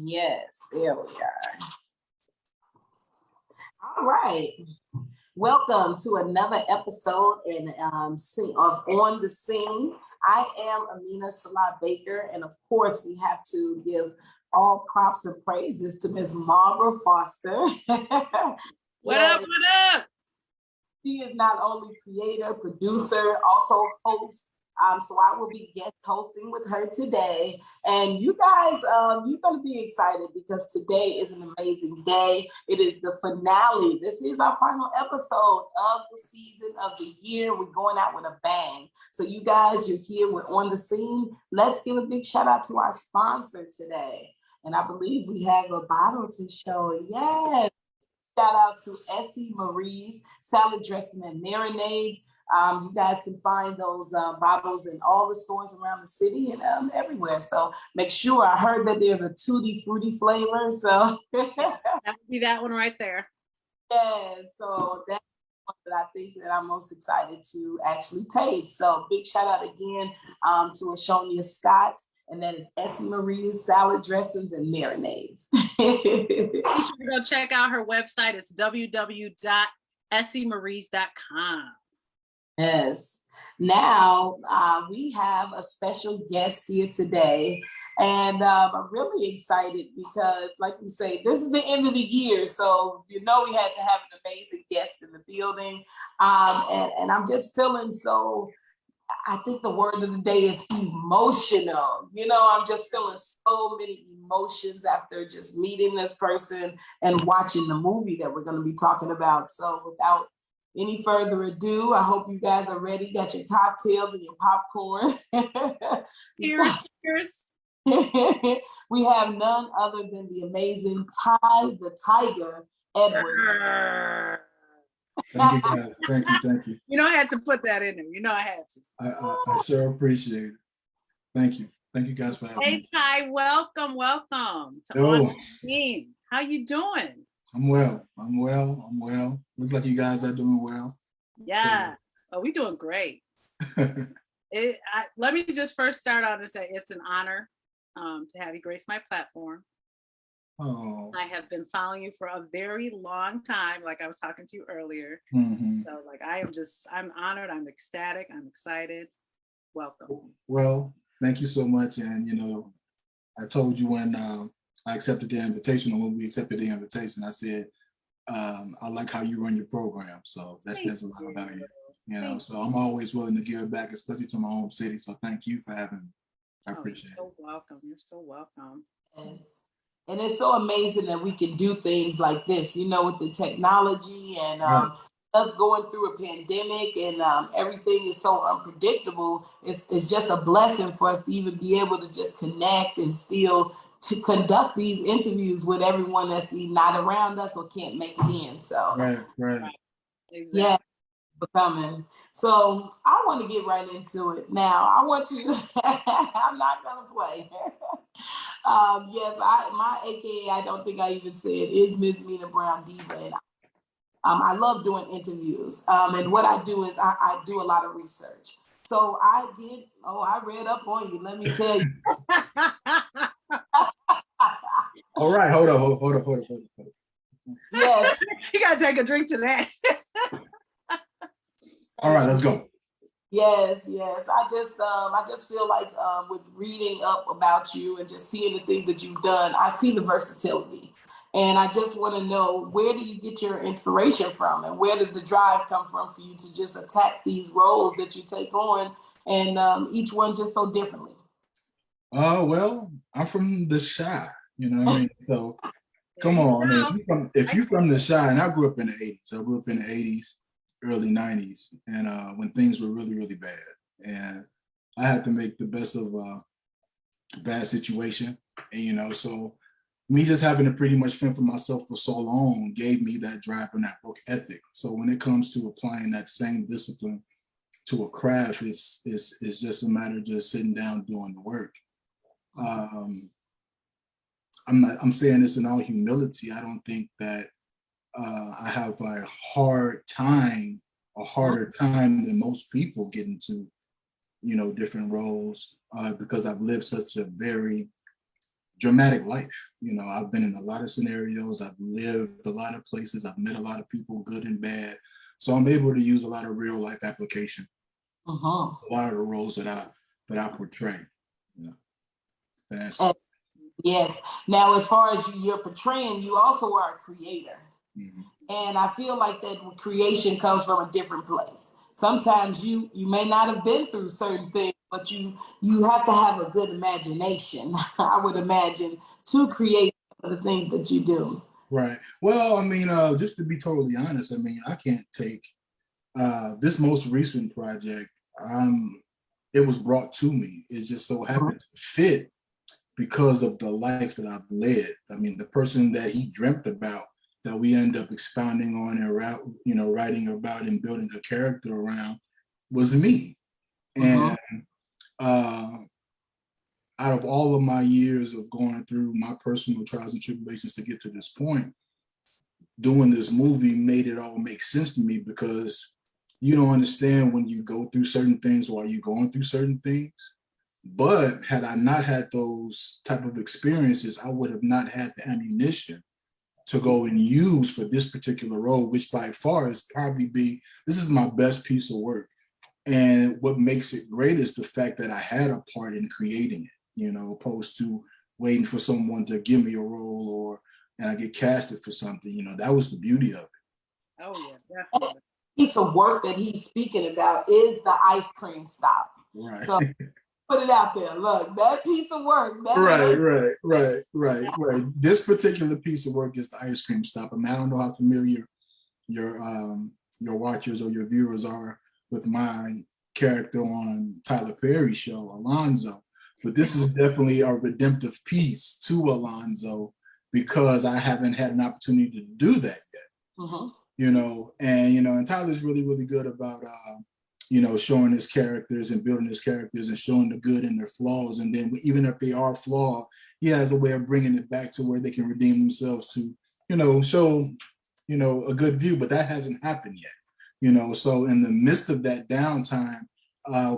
Yes, there we are. All right. Welcome to another episode of On the Scene. I am Amina Salah Baker, and of course, we have to give all props and praises to Ms. Barbara Foster. What up? What up? She is not only creator, producer, also host. So I will be guest hosting with her today. And you guys, you're going to be excited because today is an amazing day. It is the finale. This is our final episode of the season of the year. We're going out with a bang. So you guys, you're here. We're on the scene. Let's give a big shout out to our sponsor today. And I believe we have a bottle to show. Yes. Shout out to Essie Marie's salad dressing and marinades. You guys can find those bottles in all the stores around the city and everywhere. So make sure. I heard that there's a tutti frutti flavor. So that would be that one right there. Yeah. So that's one that I think that I'm most excited to actually taste. So big shout out again to Ashonia Scott. And that is Essie Marie's salad dressings and marinades. Be sure to go check out her website. It's www.essiemaries.com. Yes. Now we have a special guest here today. And I'm really excited because, like we say, this is the end of the year. So, we had to have an amazing guest in the building. And I'm just feeling so... I think the word of the day is emotional. I'm just feeling so many emotions after just meeting this person and watching the movie that we're going to be talking about. So without any further ado, I hope you guys are ready. Got your cocktails and your popcorn. Cheers. We have none other than the amazing Ty the Tiger Edwards. Thank you, guys. Thank you. I had to put that in there. I had to. I sure appreciate it. Thank you. Thank you guys for having me. Hey, Ty, welcome to On the Scene. How you doing? I'm well. Looks like you guys are doing well. Yeah. Oh, we're doing great. Let me just first start out and say it's an honor to have you grace my platform. Oh. I have been following you for a very long time, like I was talking to you earlier. Mm-hmm. So I'm honored, I'm ecstatic, I'm excited. Welcome. Well, thank you so much. And, I told you when I accepted the invitation, or when we accepted the invitation, I said, I like how you run your program. So that says a lot about you, so I'm always willing to give back, especially to my home city. So thank you for having me. I appreciate it. You're so welcome. You're so welcome. Yes. And it's so amazing that we can do things like this, with the technology and us going through a pandemic and everything is so unpredictable. It's just a blessing for us to even be able to just connect and still to conduct these interviews with everyone that's not around us or can't make it in. So right. Exactly. Yeah. Becoming. So I want to get right into it. Now I want you, I'm not going to play. Yes, my AKA, I don't think I even said, is Ms. Mina Brown Diva. And I love doing interviews. And what I do is I do a lot of research. So I read up on you. Let me tell you. All right, hold on. Yes. You got to take a drink to that. All right, let's go. Yes. I just feel like with reading up about you and just seeing the things that you've done, I see the versatility. And I just want to know, where do you get your inspiration from, and where does the drive come from for you to just attack these roles that you take on, and each one just so differently? Well, I'm from the Chi, you know what I mean? So come on, man. If you're from the Chi, and I grew up in the 80s. I grew up in the 80s. Early 90s, and when things were really, really bad, and I had to make the best of a bad situation. And so me just having to pretty much fend for myself for so long gave me that drive and that work ethic. So when it comes to applying that same discipline to a craft, it's just a matter of just sitting down doing the work. I'm saying this in all humility. I don't think that I have a harder time than most people get into, different roles because I've lived such a very dramatic life. You know, I've been in a lot of scenarios. I've lived a lot of places. I've met a lot of people, good and bad. So I'm able to use a lot of real life application. A lot of the roles that I portray. You know, yes. Now, as far as you're portraying, you also are a creator. And I feel like that creation comes from a different place. Sometimes you may not have been through certain things, but you have to have a good imagination, I would imagine, to create the things that you do. Right. Well, I mean, just to be totally honest, I mean, I can't take this most recent project. It was brought to me. It just so happened to fit because of the life that I've led. I mean, the person that he dreamt about, that we end up expounding on and writing about and building a character around, was me. And out of all of my years of going through my personal trials and tribulations to get to this point, doing this movie made it all make sense to me, because you don't understand when you go through certain things while you're going through certain things. But had I not had those type of experiences, I would have not had the ammunition to go and use for this particular role, which by far is probably this is my best piece of work. And what makes it great is the fact that I had a part in creating it, you know, opposed to waiting for someone to give me a role and I get casted for something. You know, that was the beauty of it. Oh yeah, definitely. Piece of work that he's speaking about is the ice cream stop. Right. So put it out there. Look, that piece of work. Right. This particular piece of work is the ice cream stop. I mean, I don't know how familiar your watchers or your viewers are with my character on Tyler Perry's show, Alonzo, but this is definitely a redemptive piece to Alonzo, because I haven't had an opportunity to do that yet. You know, and Tyler's really, really good about showing his characters and building his characters and showing the good in their flaws. And then even if they are flawed, he has a way of bringing it back to where they can redeem themselves to, show, a good view, but that hasn't happened yet, So in the midst of that downtime,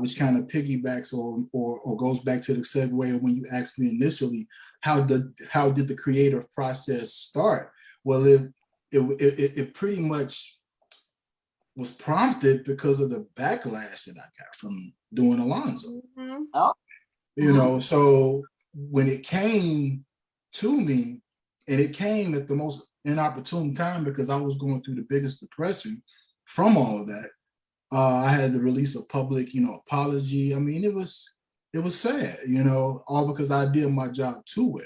which kind of piggybacks or goes back to the segue of when you asked me initially, how did the creative process start? Well, it pretty much was prompted because of the backlash that I got from doing Alonzo. So when it came to me, and it came at the most inopportune time, because I was going through the biggest depression from all of that. I had to release a public, apology. I mean, it was sad, all because I did my job too well.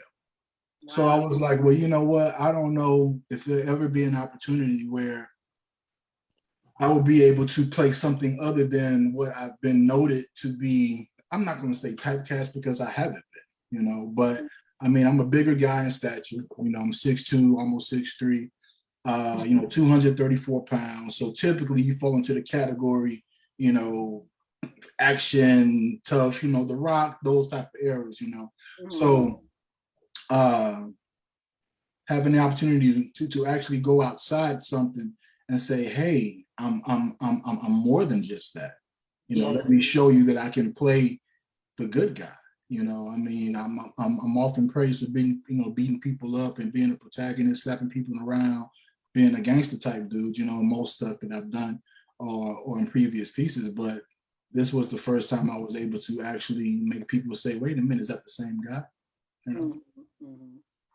Wow. So I was like, well, you know what? I don't know if there'll ever be an opportunity where I will be able to play something other than what I've been noted to be. I'm not going to say typecast, because I haven't been, but I mean, I'm a bigger guy in stature. I'm 6'2", almost 6'3", 234 pounds. So typically you fall into the category, action, tough, The Rock, those type of eras, So having the opportunity to actually go outside something and say, hey, I'm more than just that. Let me show you that I can play the good guy. I mean, I'm often praised for being, beating people up and being a protagonist, slapping people around, being a gangster type dude, most stuff that I've done or in previous pieces. But this was the first time I was able to actually make people say, wait a minute, is that the same guy?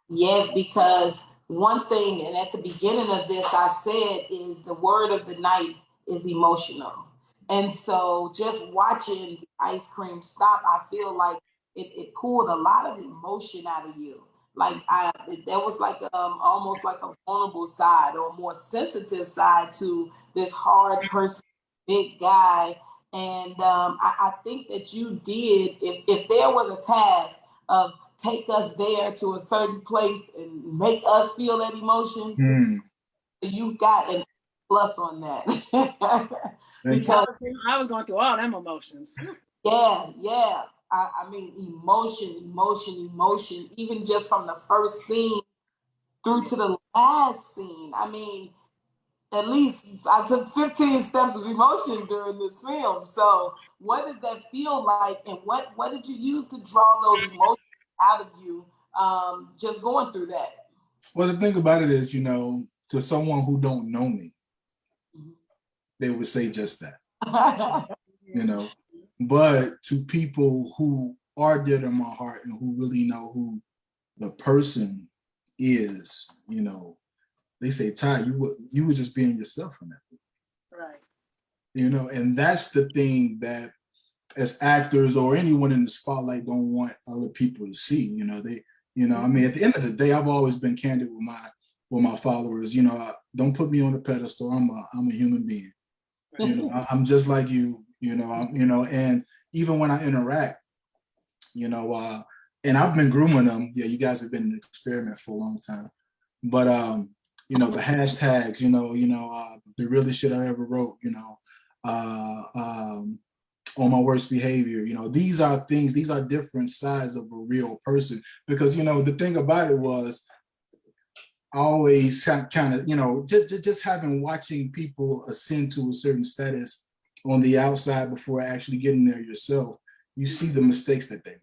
Yes, because one thing, and at the beginning of this, I said, is the word of the night is emotional. And so just watching the ice cream stop, I feel like it pulled a lot of emotion out of you. Like there was like almost like a vulnerable side or a more sensitive side to this hard person, big guy. And I think that you did, if there was a task of take us there to a certain place and make us feel that emotion, you got an plus on that. Because I was going through all them emotions. Yeah. I mean, emotion, even just from the first scene through to the last scene. I mean, at least I took 15 steps of emotion during this film. So what does that feel like? And what did you use to draw those emotions out of you just going through that. Well, the thing about it is, to someone who don't know me, they would say just that, but to people who are dear to my heart and who really know who the person is, they say, Ty, you were just being yourself in that movie. Right. And that's the thing that as actors or anyone in the spotlight don't want other people to see. I mean, at the end of the day, I've always been candid with my followers. Don't put me on a pedestal. I'm a human being. I'm just like you. And even when I interact, and I've been grooming them. Yeah, you guys have been an experiment for a long time. But the hashtags, the realest shit I ever wrote, on my worst behavior, these are different sides of a real person. Because the thing about it was, I always kind of, just watching people ascend to a certain status on the outside before actually getting there yourself, you see the mistakes that they make.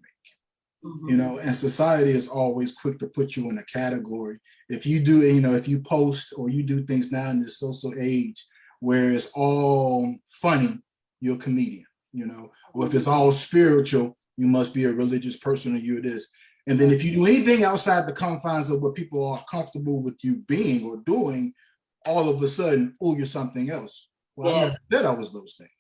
And society is always quick to put you in a category. If you do, if you post or you do things now in this social age where it's all funny, you're a comedian, or if it's all spiritual, you must be a religious person or you're this. And then if you do anything outside the confines of what people are comfortable with you being or doing, all of a sudden, oh, you're something else. Well, I never said I was those things,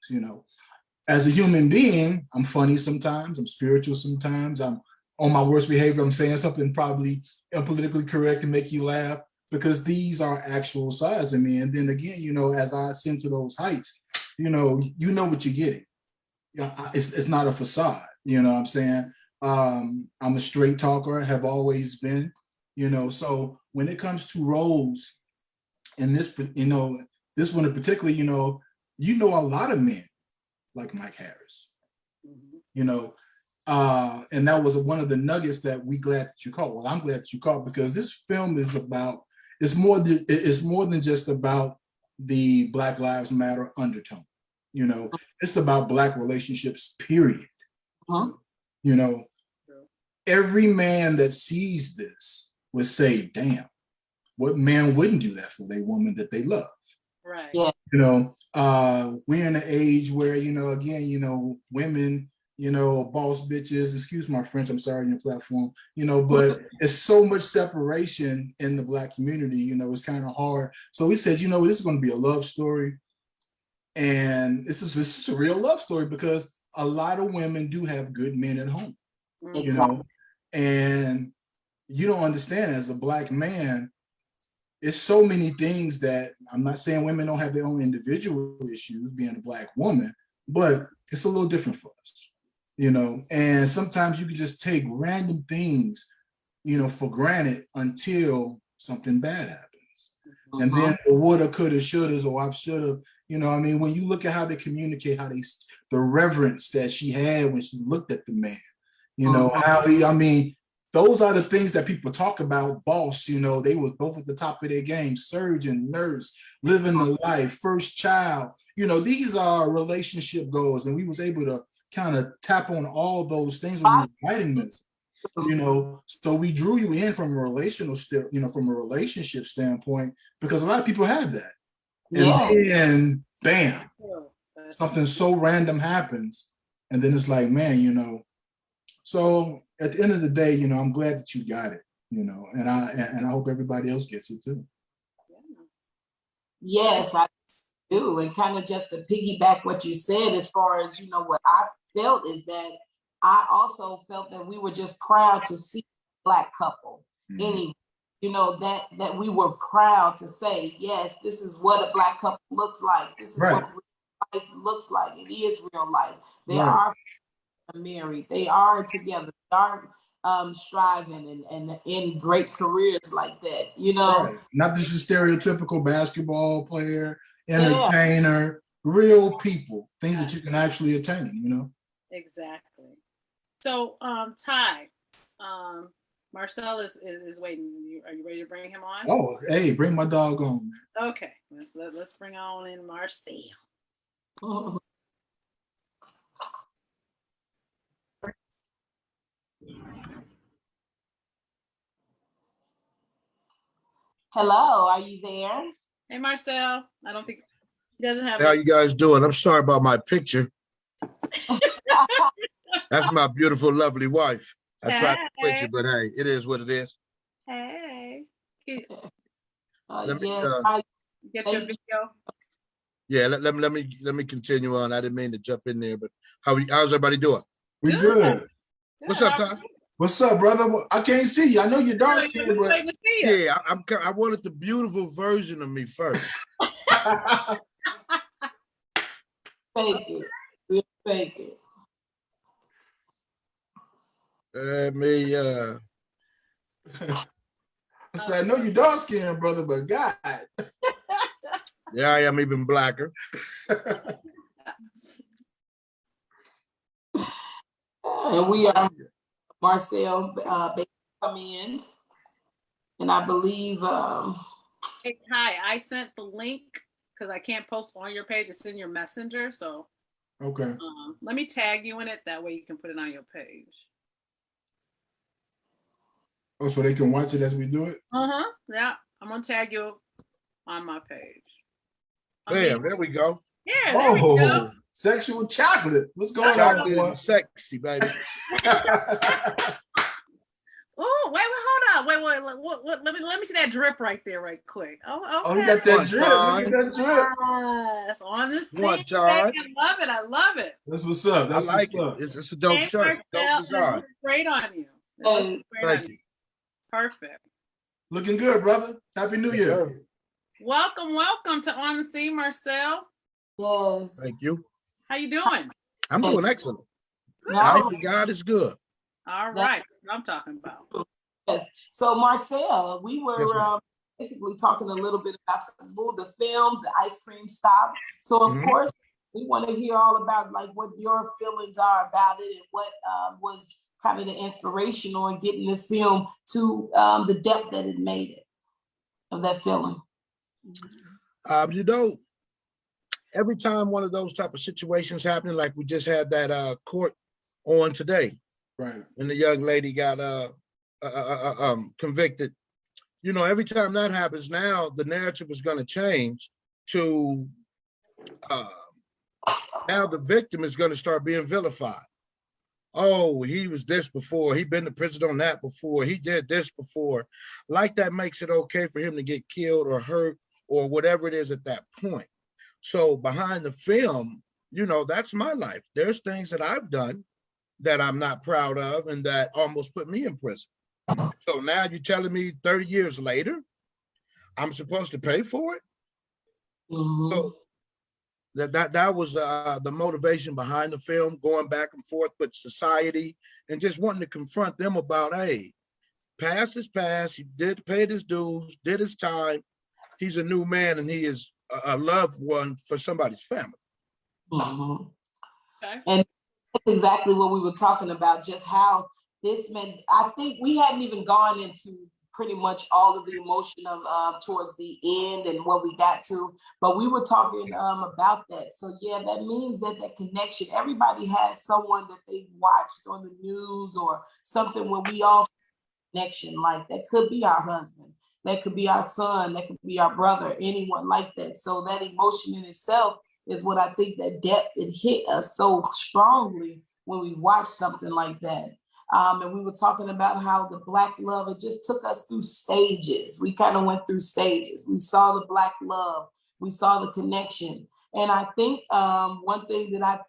As a human being, I'm funny sometimes, I'm spiritual sometimes, I'm on my worst behavior, I'm saying something probably politically correct to make you laugh, because these are actual sides of me. And then again, as I ascend to those heights, you know what you're getting. It's not a facade, what I'm saying? I'm a straight talker, have always been, so when it comes to roles in this, this one in particular, a lot of men like Mike Harris, and that was one of the nuggets that we glad that you caught. Well, I'm glad that you caught, because this film is about, it's more than just about the Black Lives Matter undertone. It's about Black relationships, period. Every man that sees this would say, damn, what man wouldn't do that for their woman that they love? Right. Yeah. We're in an age where, again, women, boss bitches, excuse my French, I'm sorry, on your platform, but it's so much separation in the Black community, it's kind of hard. So we said, this is going to be a love story. And this is a real love story, because a lot of women do have good men at home, and you don't understand, as a Black man, it's so many things that, I'm not saying women don't have their own individual issues being a Black woman, but it's a little different for us, and sometimes you can just take random things, for granted until something bad happens. And then the woulda, coulda, shouldas, or I shoulda, when you look at how they communicate, the reverence that she had when she looked at the man, how he, those are the things that people talk about. Boss, they were both at the top of their game, surgeon, nurse, living the life, first child, these are relationship goals. And we was able to kind of tap on all those things when we were writing this, so we drew you in from a from a relationship standpoint, because a lot of people have that. And then bam, something so random happens. And then it's like, man, so at the end of the day, I'm glad that you got it, and I hope everybody else gets it too. Yes, I do. And kind of just to piggyback what you said, as far as, what I felt is that I also felt that we were just proud to see a Black couple. Anyway, that we were proud to say, yes, this is what a Black couple looks like. This is what real life looks like. It is real life. They are married. They are together. They are striving and in great careers like that, Not just a stereotypical basketball player, entertainer, real people, things that you can actually attain, Exactly. So, Ty, Marcel is waiting. Are you ready to bring him on? Oh, hey, bring my dog on. Okay, let's bring on in Marcel. Hello, are you there? Hey, Marcel. I don't think he doesn't have. How you guys doing? I'm sorry about my picture. That's my beautiful, lovely wife. I tried to quit you, but hey, it is what it is. Hey. Let me, Get your video. Yeah, let me continue on. I didn't mean to jump in there, but how's everybody doing? We good. What's up, Ty? What's up, brother? I can't see you. I know you're dark skinned, but yeah, I wanted the beautiful version of me first. Thank you. We'll take it. I said, I know you're dark skinned, brother, but God. Yeah, I am even blacker. And we are Marcel come in, and I believe. Hey, hi, I sent the link because I can't post on your page. It's in your messenger, so. Okay. Let me tag you in it. That way you can put it on your page. Oh, so they can watch it as we do it? Yeah, I'm gonna tag you on my page. Bam, there we go. Yeah, there we go. Sexual chocolate. What's going chocolate on? Is sexy, baby. Oh, wait, hold on. Wait, what, let me see that drip right there, right quick. Oh, okay. Oh, you got that drip. Look at that drip. Yes, on the scene. What, John? I love it. That's what's up. That's I like what's it. up. It's a dope shirt. Dope design. Great on you. Thank you. Perfect. Looking good, brother. Happy New Year. Sir. Welcome to On the Scene, Marcel. Yes. Thank you. How you doing? I'm doing excellent. No. Life with God is good. All right. That's what I'm talking about. Yes. So Marcel, we were Yes, basically talking a little bit about the film, the ice cream stop. So of course, we want to hear all about like what your feelings are about it and what was kind of the inspiration on getting this film to the depth that it made it of that feeling. You know, every time one of those type of situations happen, like we just had that court on today, right? And the young lady got convicted. You know, every time that happens, now the narrative is going to change to now the victim is going to start being vilified. Oh, he was this before. He been to prison on that before. He did this before. Like that makes it okay for him to get killed or hurt or whatever it is at that point. So behind the film, you know, that's my life. There's things that I've done that I'm not proud of and that almost put me in prison. So now you're telling me 30 years later, I'm supposed to pay for it? So that was the motivation behind the film, going back and forth with society and just wanting to confront them about, hey, past is past. He did pay his dues, did his time. He's a new man and he is a loved one for somebody's family. Okay. And that's exactly what we were talking about, just how this meant. I think we hadn't even gone into pretty much all of the emotion of towards the end and what we got to, but we were talking about that. So yeah, that means that connection, everybody has someone that they watched on the news or something where we all connection, like that could be our husband, that could be our son, that could be our brother, anyone like that. So that emotion in itself is what I think that depth, it hit us so strongly when we watch something like that. And we were talking about how the Black love, it just took us through stages. We kind of went through stages. We saw the Black love, we saw the connection. And I think one thing that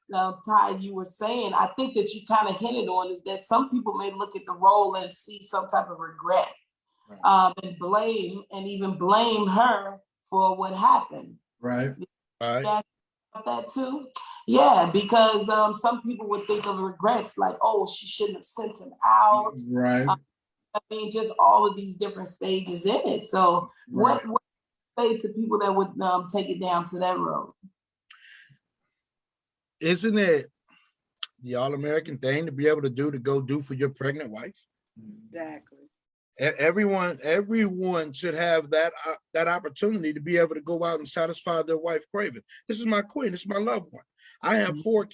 Ty, you were saying, I think that you kind of hinted on is that some people may look at the role and see some type of regret, and blame, and even blame her for what happened. Right. Yeah, that too. Yeah, because some people would think of regrets like, oh, she shouldn't have sent him out. Right. I mean, just all of these different stages in it. So what say to people that would take it down to that road? Isn't it the all-American thing to be able to go do for your pregnant wife? Exactly. Everyone should have that opportunity to be able to go out and satisfy their wife craving. This is my queen. This is my loved one. I have 5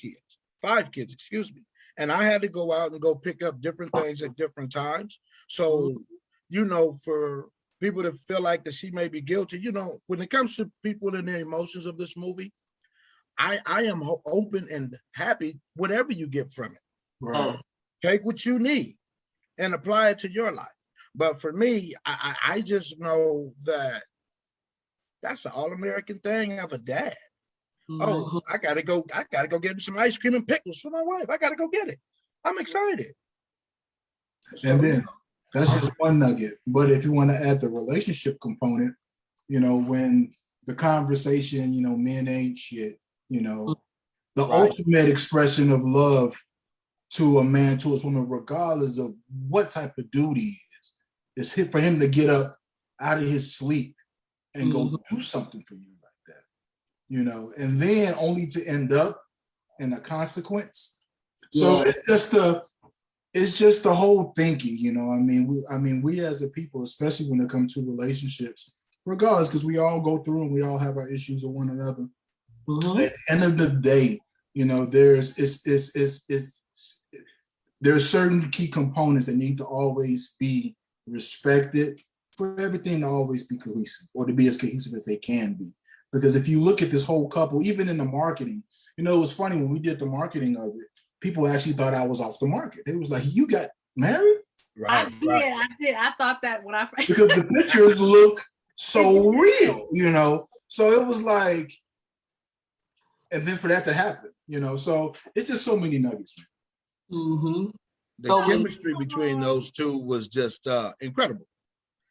kids, excuse me. And I had to go out and go pick up different things at different times. So, you know, for people that feel like that she may be guilty. You know, when it comes to people and their emotions of this movie, I am open and happy whatever you get from it. Right. Take what you need and apply it to your life. But for me, I just know that that's an all-American thing of a dad. Oh, I gotta go get some ice cream and pickles for my wife. I gotta go get it. I'm excited. And then that's just one nugget. But if you want to add the relationship component, you know, when the conversation, you know, men ain't shit, you know, the ultimate expression of love to a man, to his woman, regardless of what type of duty he is for him to get up out of his sleep and go do something for you like that, you know, and then only to end up in a consequence. So it's just the whole thinking, you know. I mean, we as a people, especially when it comes to relationships, regardless, because we all go through and we all have our issues with one another. At the end of the day, you know, there's certain key components that need to always be respected for everything to always be cohesive, or to be as cohesive as they can be. Because if you look at this whole couple, even in the marketing, you know, it was funny when we did the marketing of it, people actually thought I was off the market. It was like, you got married? Right. I did. I thought that when I because the pictures look so real, you know. So it was like, and then for that to happen, you know. So it's just so many nuggets, man. The chemistry between those two was just incredible.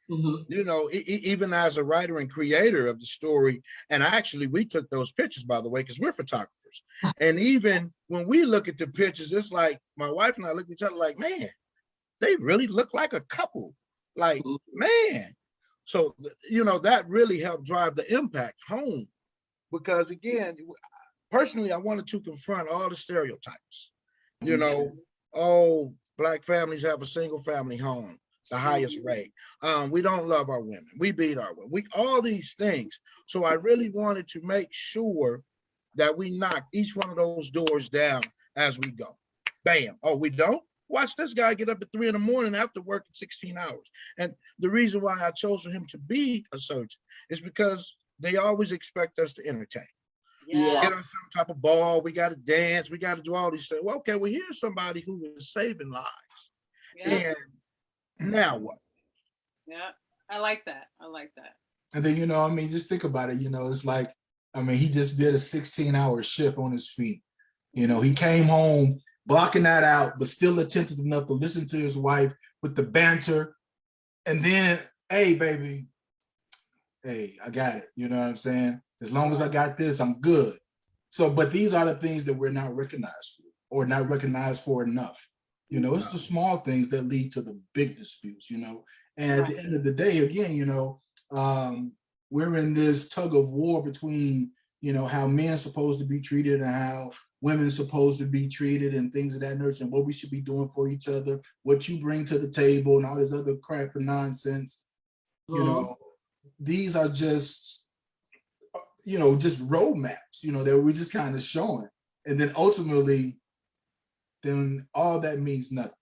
You know, even as a writer and creator of the story, and actually we took those pictures, by the way, because we're photographers. And even when we look at the pictures, it's like my wife and I look at each other like, man, they really look like a couple. Like, man. So, you know, that really helped drive the impact home. Because again, personally, I wanted to confront all the stereotypes. You know, oh, Black families have a single family home, the highest rate. We don't love our women. We beat our women. All these things. So I really wanted to make sure that we knock each one of those doors down as we go. Bam. Oh, we don't? Watch this guy get up at 3 a.m. after working 16 hours. And the reason why I chose for him to be a surgeon is because they always expect us to entertain. Get on some type of ball, we got to dance, we got to do all these things. Well, okay, well, here's somebody who is saving lives. And now what? I like that. I like that. And then, you know, I mean, just think about it. You know, it's like, I mean, he just did a 16-hour shift on his feet. You know, he came home blocking that out, but still attentive enough to listen to his wife with the banter. And then, hey, baby, hey, I got it. You know what I'm saying? As long as I got this, I'm good. So, but these are the things that we're not recognized for, or not recognized for enough. You know, it's the small things that lead to the big disputes, you know. And at the end of the day, again, you know, we're in this tug of war between, you know, how men supposed to be treated and how women supposed to be treated and things of that nature, and what we should be doing for each other, what you bring to the table and all this other crap and nonsense. You know, these are just, you know, just roadmaps, you know, that we're just kind of showing. And then ultimately, then all that means nothing.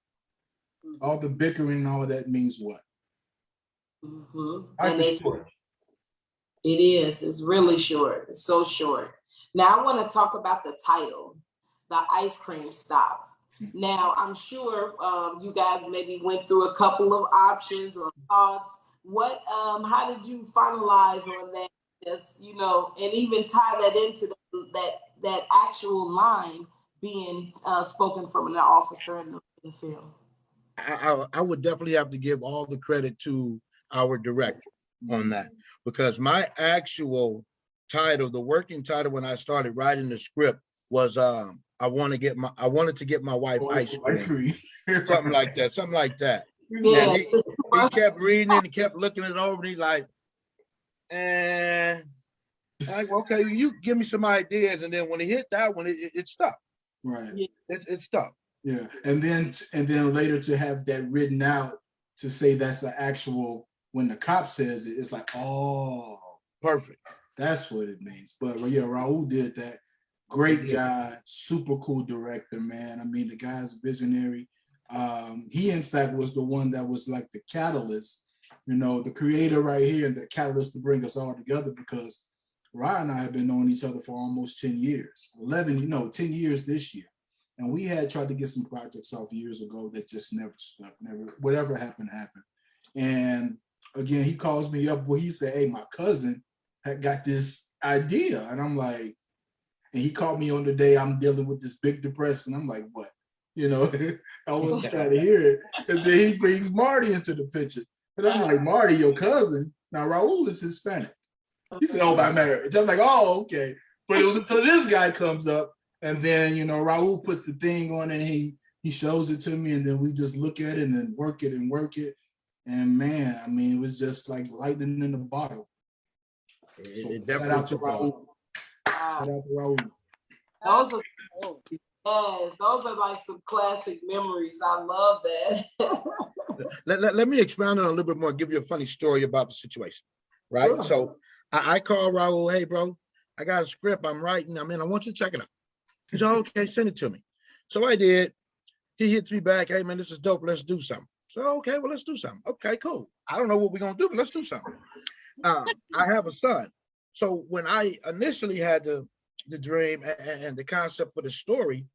All the bickering and all of that means what? And it's short. It is. It's really short. It's so short. Now I want to talk about the title, The Ice Cream Stop. Now I'm sure you guys maybe went through a couple of options or thoughts. What? How did you finalize on that? Just, you know, and even tie that into that actual line being spoken from an officer in the film. I would definitely have to give all the credit to our director on that, because my actual title, the working title when I started writing the script was I wanted to get my wife ice cream. Something like that. Yeah. And he kept reading it and kept looking it over and he's like, like, okay, you give me some ideas. And then when he hit that one, it stopped. Right. It stopped. Yeah. And then later to have that written out to say that's the actual, when the cop says it, it's like, oh, perfect. That's what it means. But yeah, Raul did that. Great guy, super cool director, man. I mean, the guy's visionary. He, in fact, was the one that was like the catalyst you know, the creator right here and the catalyst to bring us all together, because Ryan and I have been knowing each other for almost 10 years, 10 years this year. And we had tried to get some projects off years ago that just never stuck, whatever happened. And again, he calls me up where he said, hey, my cousin had got this idea. And I'm like, and he called me on the day I'm dealing with this big depression. I'm like, what? You know, I wasn't trying to hear it. And then he brings Marty into the picture. And I'm like, Marty, your cousin? Now, Raul is Hispanic. He said, oh, by marriage. I'm like, oh, okay. But it was until this guy comes up, and then, you know, Raul puts the thing on and he shows it to me, and then we just look at it and work it. And man, I mean, it was just like lightning in the bottle. So shout out to Raul. Shout out to Raul. Those are like some classic memories. I love that. Let me expound on it a little bit more, give you a funny story about the situation, right? Sure. So I call Raul, hey, bro, I got a script I'm writing. I want you to check it out. He said, okay, send it to me. So I did. He hits me back, hey, man, this is dope. Let's do something. So, okay, well, let's do something. Okay, cool. I don't know what we're going to do, but let's do something. I have a son. So when I initially had the dream and the concept for the story,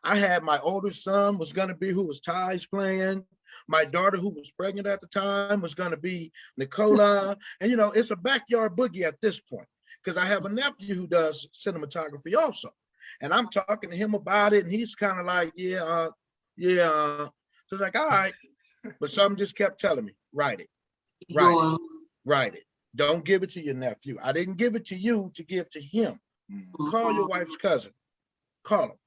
I had my older son was going to be who was Ty's playing. My daughter, who was pregnant at the time, was going to be Nicola. And, you know, it's a backyard boogie at this point, because I have a nephew who does cinematography also. And I'm talking to him about it, and he's kind of like, yeah. So it's like, all right. But something just kept telling me, write it. Write it. Don't give it to your nephew. I didn't give it to you to give to him. Call your wife's cousin. Call him.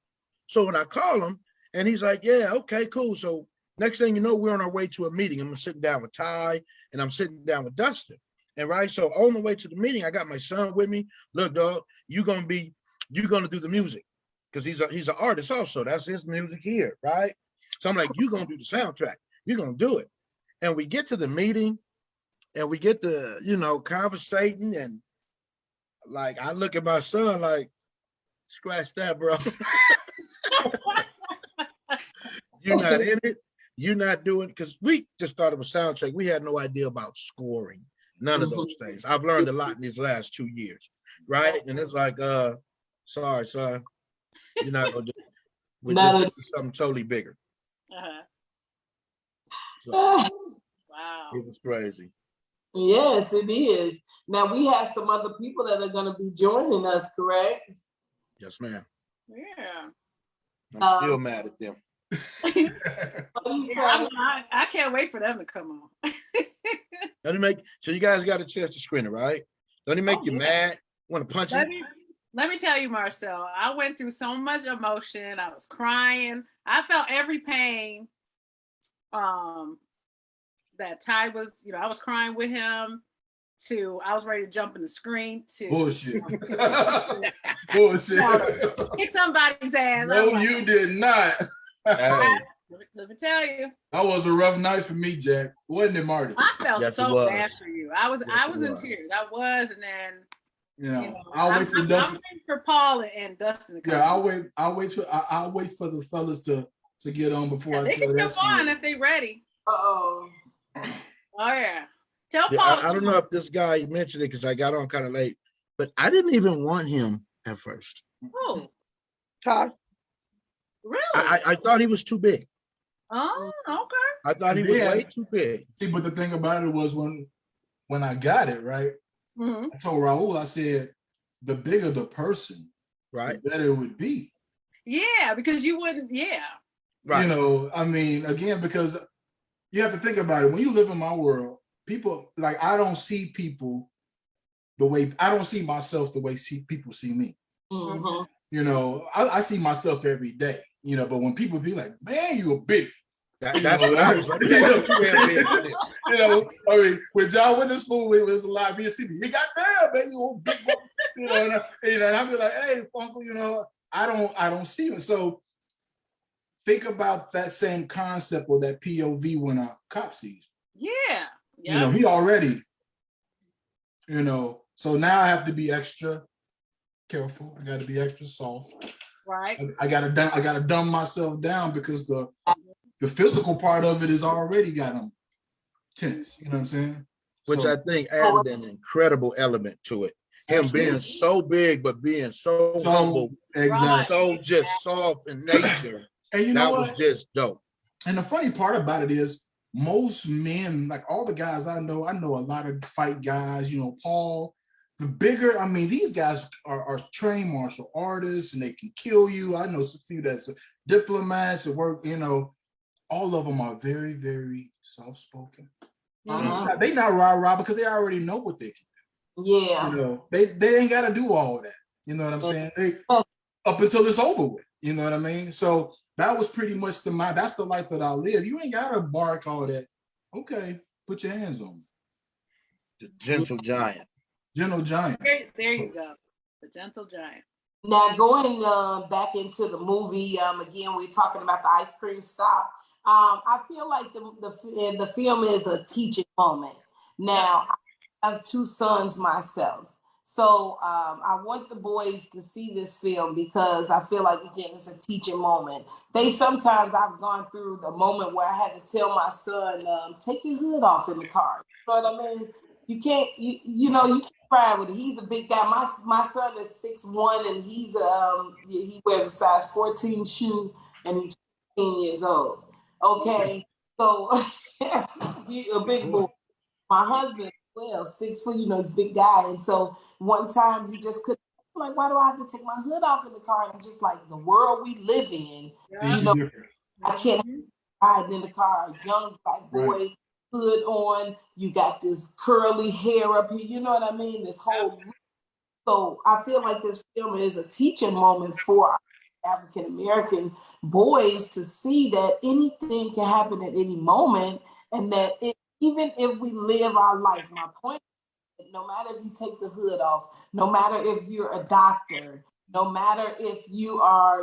So when I call him, and he's like, yeah, okay, cool. So next thing you know, we're on our way to a meeting. I'm sitting down with Ty, and I'm sitting down with Dustin. And right, so on the way to the meeting, I got my son with me. Look, dog, you're gonna do the music, because he's an artist also. That's his music here, right? So I'm like, you're gonna do the soundtrack. You're gonna do it. And we get to the meeting, and we get to, you know, conversating, and like I look at my son like, scratch that, bro. You're not in it. You're not doing, because we just thought it was soundtrack. We had no idea about scoring, none of those things. I've learned a lot in these last 2 years, right? And it's like, sorry, son, you're not gonna do it. This is something totally bigger. So, wow, it was crazy. Yes, it is. Now we have some other people that are going to be joining us, correct? Yes, ma'am. Yeah. I'm still mad at them. I can't wait for them to come on. So you guys got a chance to screen it, right? Don't it make you mad? Want to punch you? Let me tell you, Marcel, I went through so much emotion. I was crying. I felt every pain that Ty was, you know, I was crying with him, to I was ready to jump in the screen, to bullshit. Bullshit. Kick somebody's ass. No, you did not. Hey. Let me tell you. That was a rough night for me, Jack. Wasn't it, Marty? I felt so bad for you. I was in tears. I was, and then you know I'll wait for Dustin. I'm for Paul and Dustin to come. Yeah, I'll wait for the fellas to get on before I tell that. They can come on if they ready. Oh yeah. Tell Paul. I don't know if this guy mentioned it because I got on kind of late, but I didn't even want him at first. Who? Ty. Really? I thought he was too big. Oh, okay. I thought he was way too big. See, but the thing about it was when I got it, right? Mm-hmm. I told Raul, I said, the bigger the person, right, the better it would be. Yeah, because you wouldn't, Right. You know, I mean, again, because you have to think about it. When you live in my world, people, like, I don't see people I don't see myself the way people see me. Mm-hmm. You know, I see myself every day, you know, but when people be like, man, you a big. That's what I was like. You know, I mean, when John went to school, it was a lot of BSC. He got down, man, you old big boy. You know, and I'd be like, hey, Uncle, you know, I don't see him. So think about that same concept or that POV when a cop sees. Yeah. You know, he already, you know, so now I have to be extra careful. I got to be extra soft. Right. I gotta dumb myself down because the physical part of it is already got him tense. You know what I'm saying? Which So, I think added an incredible element to it. Him being so big, but being so humble, exactly, so just soft in nature. And you know that what? was just dope. And the funny part about it is most men, like all the guys I know a lot of fight guys, you know, Paul, the bigger, I mean, these guys are trained martial artists and they can kill you. I know a few that's diplomats that work, you know, all of them are very, very soft-spoken. They not rah-rah because they already know what they can do. Yeah. You know, they ain't got to do all that. You know what I'm saying? They up until it's over with. You know what I mean? So that was pretty much that's the life that I live. You ain't got to bark all that. Okay, put your hands on me. The gentle giant. Gentle giant. There you go. The gentle giant. Now going back into the movie, again, we're talking about the ice cream stop. I feel like the film is a teaching moment. Now, I have two sons myself. So I want the boys to see this film because I feel like, again, it's a teaching moment. Sometimes I've gone through the moment where I had to tell my son, take your hood off in the car. You know what I mean? You can't, you can't ride with it. He's a big guy. My son is 6'1" and he wears a size 14 shoe and he's 15 years old. Okay, so he's a big boy. My husband, well, 6 foot, he's a big guy. And so one time he just couldn't, like, why do I have to take my hood off in the car? And I'm just like, the world we live in, I can't ride in the car, a young black boy, hood on, you got this curly hair up here, you know what I mean? This whole, so I feel like this film is a teaching moment for African American boys to see that anything can happen at any moment, and that even if we live our life, my point is, no matter if you take the hood off, no matter if you're a doctor, no matter if you are,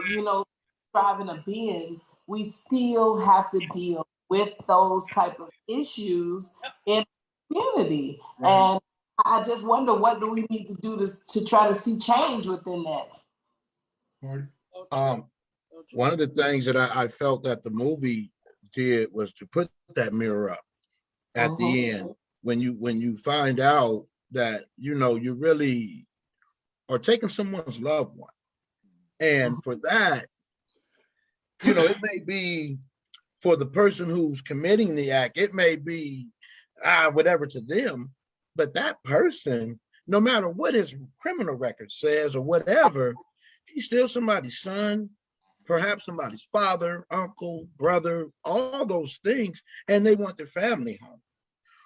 driving a Benz, we still have to deal with those type of issues in the community. And I just wonder, what do we need to do to try to see change within that? One of the things that I felt that the movie did was to put that mirror up at the end when you find out that you really are taking someone's loved one, and for that, it may be for the person who's committing the act, it may be whatever to them, but that person, no matter what his criminal record says or whatever, he's still somebody's son, perhaps somebody's father, uncle, brother, all those things, and they want their family home.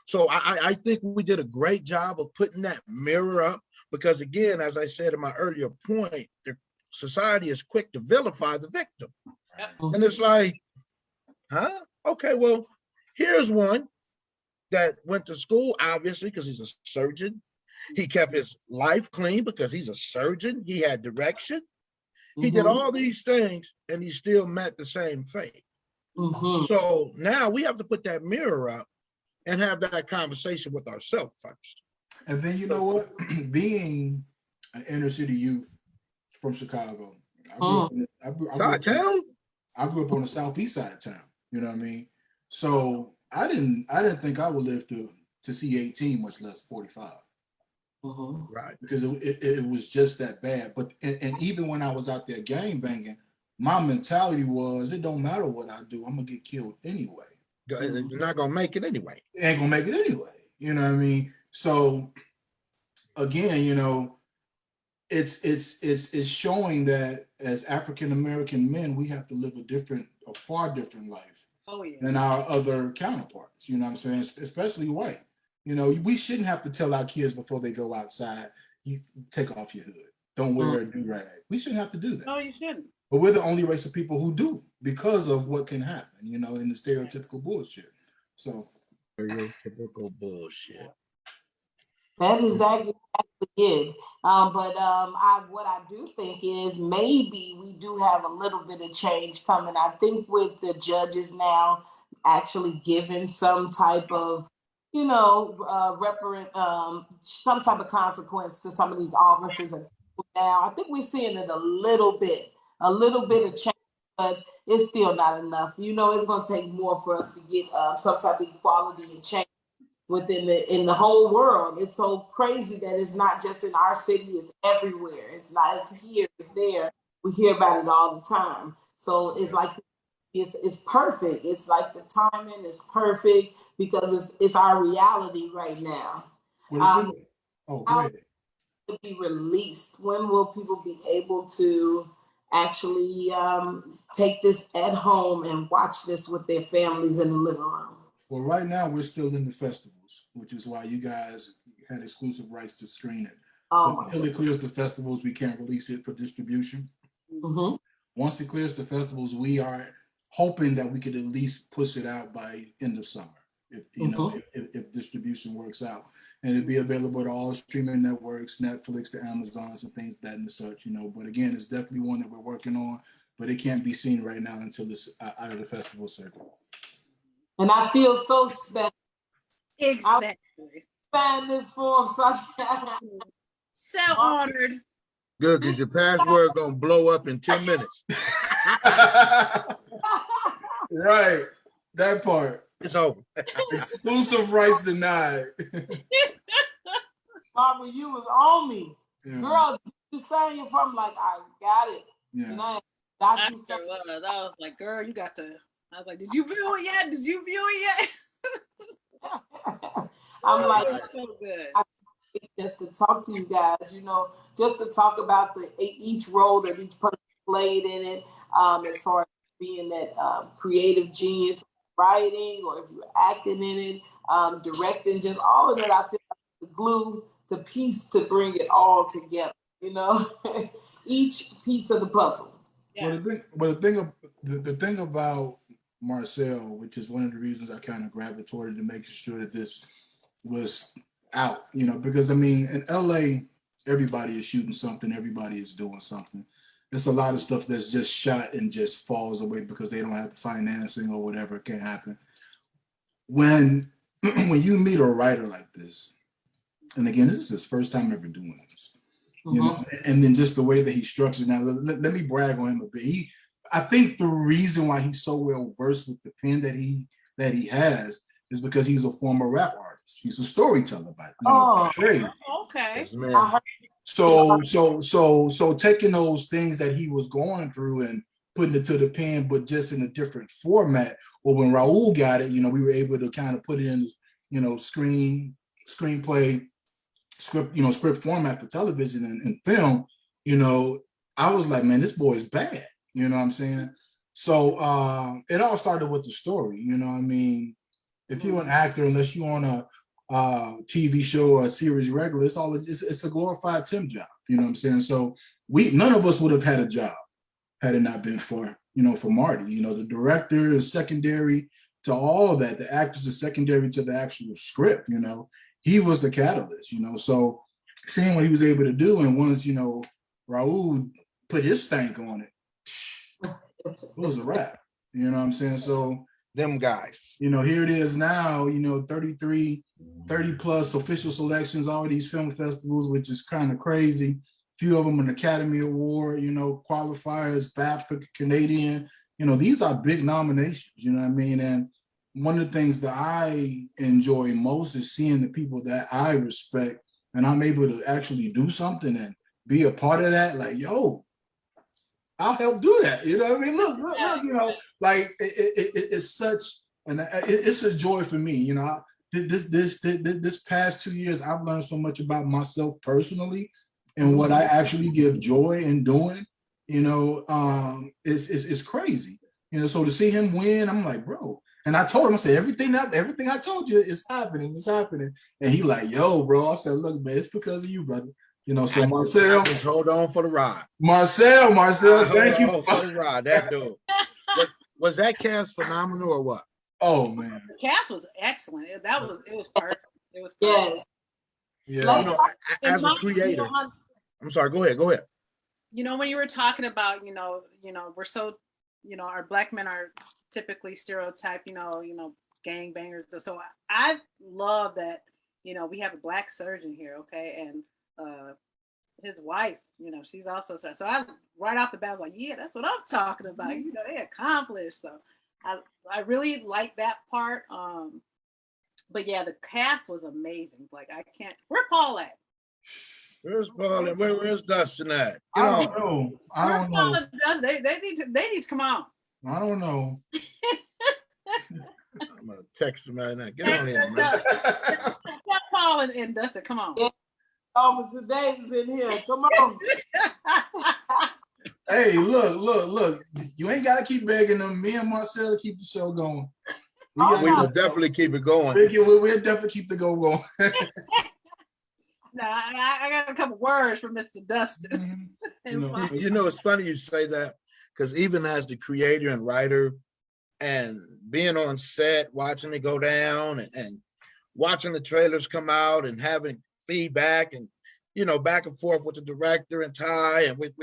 So I think we did a great job of putting that mirror up because, again, as I said in my earlier point, the society is quick to vilify the victim. And it's like, okay, well, here's one that went to school, obviously, because he's a surgeon. He kept his life clean because he's a surgeon. He had direction. He did all these things, and he still met the same fate. So now we have to put that mirror up and have that conversation with ourselves first. And then, you know what? Being an inner city youth from Chicago, I grew up on the southeast side of town. You know what I mean? So I didn't think I would live to see 18, much less 45. Right, because it was just that bad. But and even when I was out there gang banging, my mentality was, it don't matter what I do, I'm gonna get killed anyway. You're not gonna make it anyway. Ain't gonna make it anyway. You know what I mean? So again, it's showing that as African American men, we have to live a far different life than our other counterparts. You know what I'm saying? Especially white. We shouldn't have to tell our kids before they go outside, you take off your hood. Don't wear a do-rag. We shouldn't have to do that. No, you shouldn't. But we're the only race of people who do because of what can happen, in the stereotypical bullshit. So. Stereotypical bullshit. That is exactly it. But what I do think is maybe we do have a little bit of change coming. I think with the judges now actually giving some type of some type of consequence to some of these officers. Now, I think we're seeing it a little bit of change, but it's still not enough. It's going to take more for us to get some type of equality and change in the whole world. It's so crazy that it's not just in our city, it's everywhere. It's not, it's here, it's there. We hear about it all the time. So it's like it's perfect. It's like the timing is perfect because it's our reality right now. Well, go ahead. Will be released? When will people be able to actually take this at home and watch this with their families in the living room? Well, right now we're still in the festivals, which is why you guys had exclusive rights to screen it. But until it clears the festivals, we can't release it for distribution. Mm-hmm. Once it clears the festivals, we are hoping that we could at least push it out by end of summer, if you know, if distribution works out, and it'd be available to all streaming networks, Netflix, to Amazons, and things that and such. You know, but again, it's definitely one that we're working on, but it can't be seen right now until it's out of the festival circle. And I feel so special. Exactly. Sign this form, so honored. Good, because your password gonna blow up in 10 minutes. Right, that part. It's over. Exclusive rights denied. Barbara, you was on me. Yeah. Girl, did you sign your form? Like, I got it. Yeah. And I was like, girl, you got to. I was like, did you view it yet? Did you view it yet? I'm like, so good. Just to talk to you guys, you know, just to talk about each role that each person played in it, as far as being that creative genius, writing, or if you're acting in it, directing, just all of that. I feel like the glue, the piece to bring it all together. You know, each piece of the puzzle. Yeah. Well, the thing about Marcel, which is one of the reasons I kind of gravitated to making sure that this was out, you know, because I mean, in LA, everybody is shooting something, everybody is doing something. There's a lot of stuff that's just shot and just falls away because they don't have the financing or whatever. It can't happen. When you meet a writer like this, and again, this is his first time ever doing this, you know, and then just the way that he structures. Now, let me brag on him a bit. I think the reason why he's so well versed with the pen that he has is because he's a former rap artist. He's a storyteller by trade. Okay. So taking those things that he was going through and putting it to the pen, but just in a different format. Well, when Raul got it, you know, we were able to kind of put it in, you know, screenplay, script format for television and film. You know, I was like, man, this boy is bad. You know what I'm saying? So it all started with the story. You know what I mean? If you're an actor, unless you're on a TV show or a series regular, it's a glorified temp job. You know what I'm saying? So none of us would have had a job had it not been for Marty. You know, the director is secondary to all that. The actors are secondary to the actual script. You know, he was the catalyst. You know, so seeing what he was able to do, and once Raul put his stank on it, it was a wrap. You know what I'm saying? So them guys, you know, here it is now, you know, 30 plus official selections, all these film festivals, which is kind of crazy. Few of them an Academy Award, you know, qualifiers, BAFTA, Canadian, you know, these are big nominations, you know what I mean? And one of the things that I enjoy most is seeing the people that I respect and I'm able to actually do something and be a part of that. Like, yo, I'll help do that. You know what I mean? Look, you know, like it's such it's a joy for me. You know, this past 2 years, I've learned so much about myself personally and what I actually give joy in doing. You know, it's crazy. You know, so to see him win, I'm like, bro. And I told him, I said, everything I told you is happening. It's happening. And he like, yo, bro. I said, look, man, it's because of you, brother. You know, so Marcel, just hold on for the ride. Marcel, thank you for the ride. That dude. Was that cast phenomenal or what? Oh man, the cast was excellent. It was perfect. It was perfect. Yes. Yeah. You know, as a creator, I'm sorry. Go ahead. You know, when you were talking about, you know, we're so, you know, our Black men are typically stereotyped, you know, gangbangers. So I love that, you know, we have a Black surgeon here, okay, and his wife, you know, she's also so I right off the bat was like, yeah, that's what I'm talking about. You know, they accomplished. So I really like that part. But yeah, the cast was amazing. Like I can't. Where Paul at? Where's Paul and where's Dustin at? I don't know. I don't know. Paul and Dustin, they need to come on. I don't know. I'm gonna text him right now. Get on in, man. Tell Paul and Dustin, come on. Yeah. Officer Davis in here. Come on. Hey, look. You ain't gotta keep begging them. Me and Marcella keep the show going. We will definitely keep it going. We'll definitely keep the go going. No, I got a couple words from Mr. Dustin. You know, it's funny you say that, because even as the creator and writer and being on set, watching it go down and watching the trailers come out and having feedback and, you know, back and forth with the director and Ty and with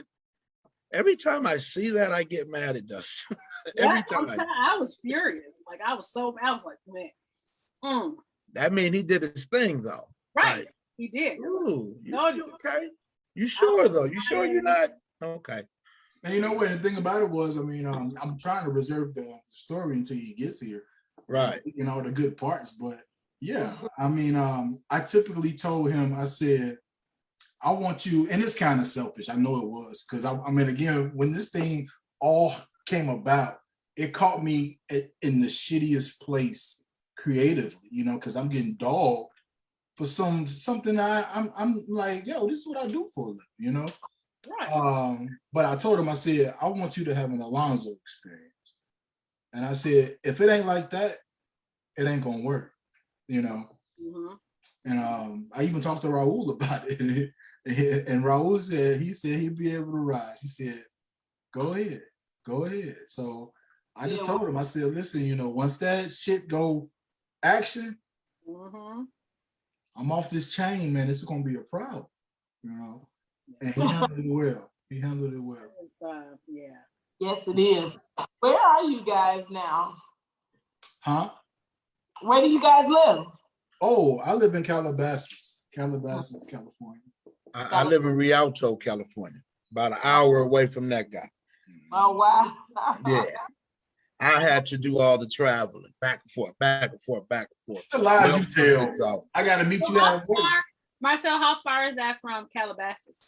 every time I see that, I get mad at Dustin. Every time. I was furious. Like I was like, man. That mean he did his thing though. Right. Like, He did. Ooh, you okay? You sure though? You sure you're not? Okay. And you know what? The thing about it was, I mean, I'm trying to reserve the story until he gets here. Right. You know, the good parts. But yeah, I mean, I typically told him, I said, I want you, and it's kind of selfish. I know it was, because I mean, again, when this thing all came about, it caught me in the shittiest place creatively, you know, because I'm getting dogged for something I'm like, yo, this is what I do for a living, you know? Right. But I told him, I said, I want you to have an Alonzo experience. And I said, if it ain't like that, it ain't gonna work, you know? Mm-hmm. And I even talked to Raul about it. And Raul said, he'd be able to rise. He said, go ahead. So I just told him, I said, listen, you know, once that shit go action, I'm off this chain, man. This is gonna be a problem, you know. And he handled it well. Yeah. Yes, it is. Where are you guys now? Huh? Where do you guys live? Oh, I live in Calabasas, California. I live in Rialto, California, about an hour away from that guy. Oh, wow. Yeah. I had to do all the traveling, back and forth. The lies you tell. I got to meet you halfway. Marcel, how far is that from Calabasas?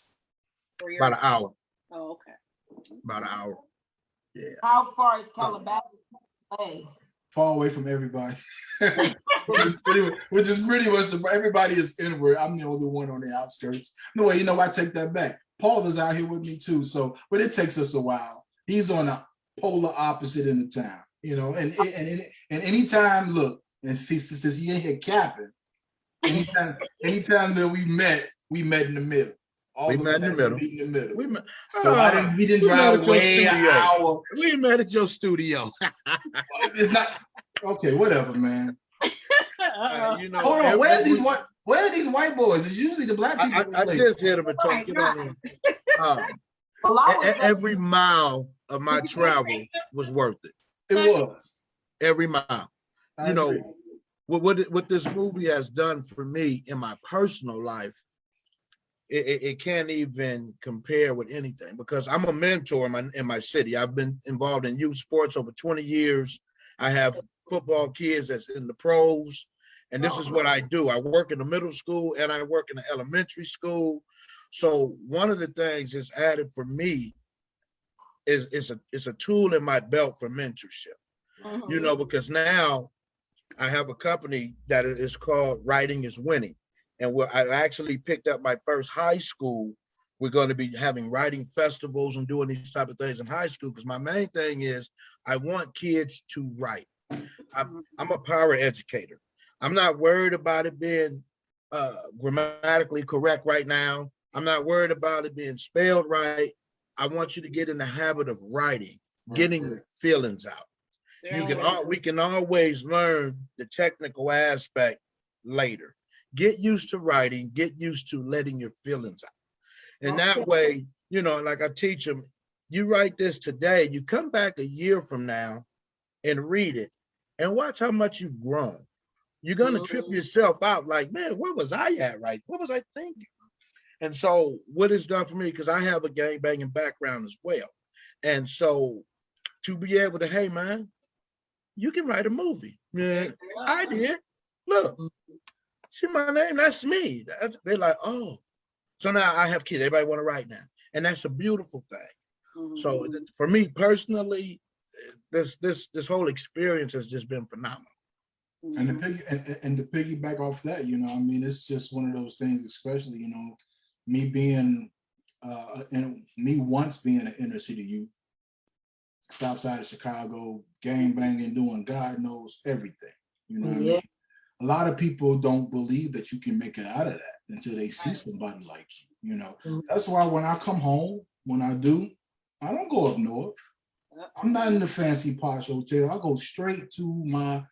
About an hour. Oh, okay. About an hour. Yeah. How far is Calabasas away? Far away from everybody. which is pretty much everybody is inward. I'm the only one on the outskirts. No way, you know, I take that back. Paul is out here with me too. So, but it takes us a while. He's on the polar opposite in the town, you know, and anytime, look, and see, since he ain't here capping, anytime that we met in the middle. We met in the middle. We didn't drive away an hour. We met at your studio. It's not okay. Whatever, man. You know, hold on. Where are these white boys? It's usually the black people. I just heard them and talk. Get on in. Every mile of my travel was worth it. It was every mile. You know what this movie has done for me in my personal life. It can't even compare with anything, because I'm a mentor in my city. I've been involved in youth sports over 20 years. I have football kids that's in the pros, and this is what I do. I work in the middle school and I work in the elementary school. So one of the things that's added for me is a tool in my belt for mentorship. You know, because now I have a company that is called Writing is Winning. And I actually picked up my first high school. We're going to be having writing festivals and doing these type of things in high school, because my main thing is I want kids to write. I'm a power educator. I'm not worried about it being grammatically correct right now. I'm not worried about it being spelled right. I want you to get in the habit of writing, getting your feelings out. We can always learn the technical aspect later. Get used to writing, get used to letting your feelings out. And that way, you know, like I teach them, you write this today, you come back a year from now and read it and watch how much you've grown. You're going to trip yourself out like, man, where was I at, right? What was I thinking? And so what it's done for me, because I have a gangbanging background as well. And so to be able to, hey, man, you can write a movie. Yeah, I did. Look, see my name? That's me. They're like, oh. So now I have kids. Everybody want to write now. And that's a beautiful thing. So for me personally, this whole experience has just been phenomenal. And to piggyback off that, you know, I mean, it's just one of those things, especially, you know, me being and me once being an inner city youth, south side of Chicago, gang banging, doing God knows everything. You know what I mean? A lot of people don't believe that you can make it out of that until they see somebody like you, you know. That's why when I come home, when I do, I don't go up north. I'm not in the fancy posh hotel. I go straight to my.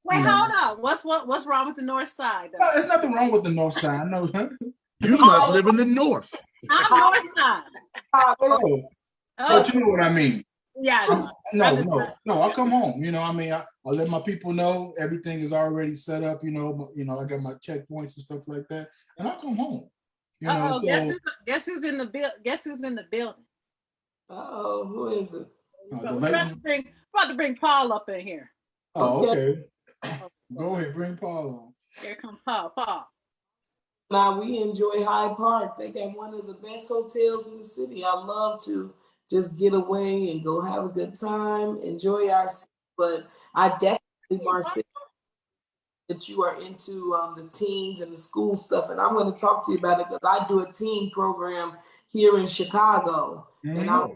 Wait, hold on. What's wrong with the north side? No, there's nothing wrong with the north side. I know. You must live in the north. I'm north side. But you know what I mean. Yeah. No. I come home. You know, I mean, I let my people know everything is already set up. You know, I got my checkpoints and stuff like that, and I come home. You know, so guess who's in the building? Oh, who is it? About to bring Paul up in here. Oh, okay. Go ahead, bring Paul on. Here comes Paul. Now we enjoy Hyde Park. They got one of the best hotels in the city. I love to just get away and go have a good time, enjoy our city. But I definitely, Marcel, that you are into the teens and the school stuff, and I'm going to talk to you about it because I do a teen program here in Chicago, and I'll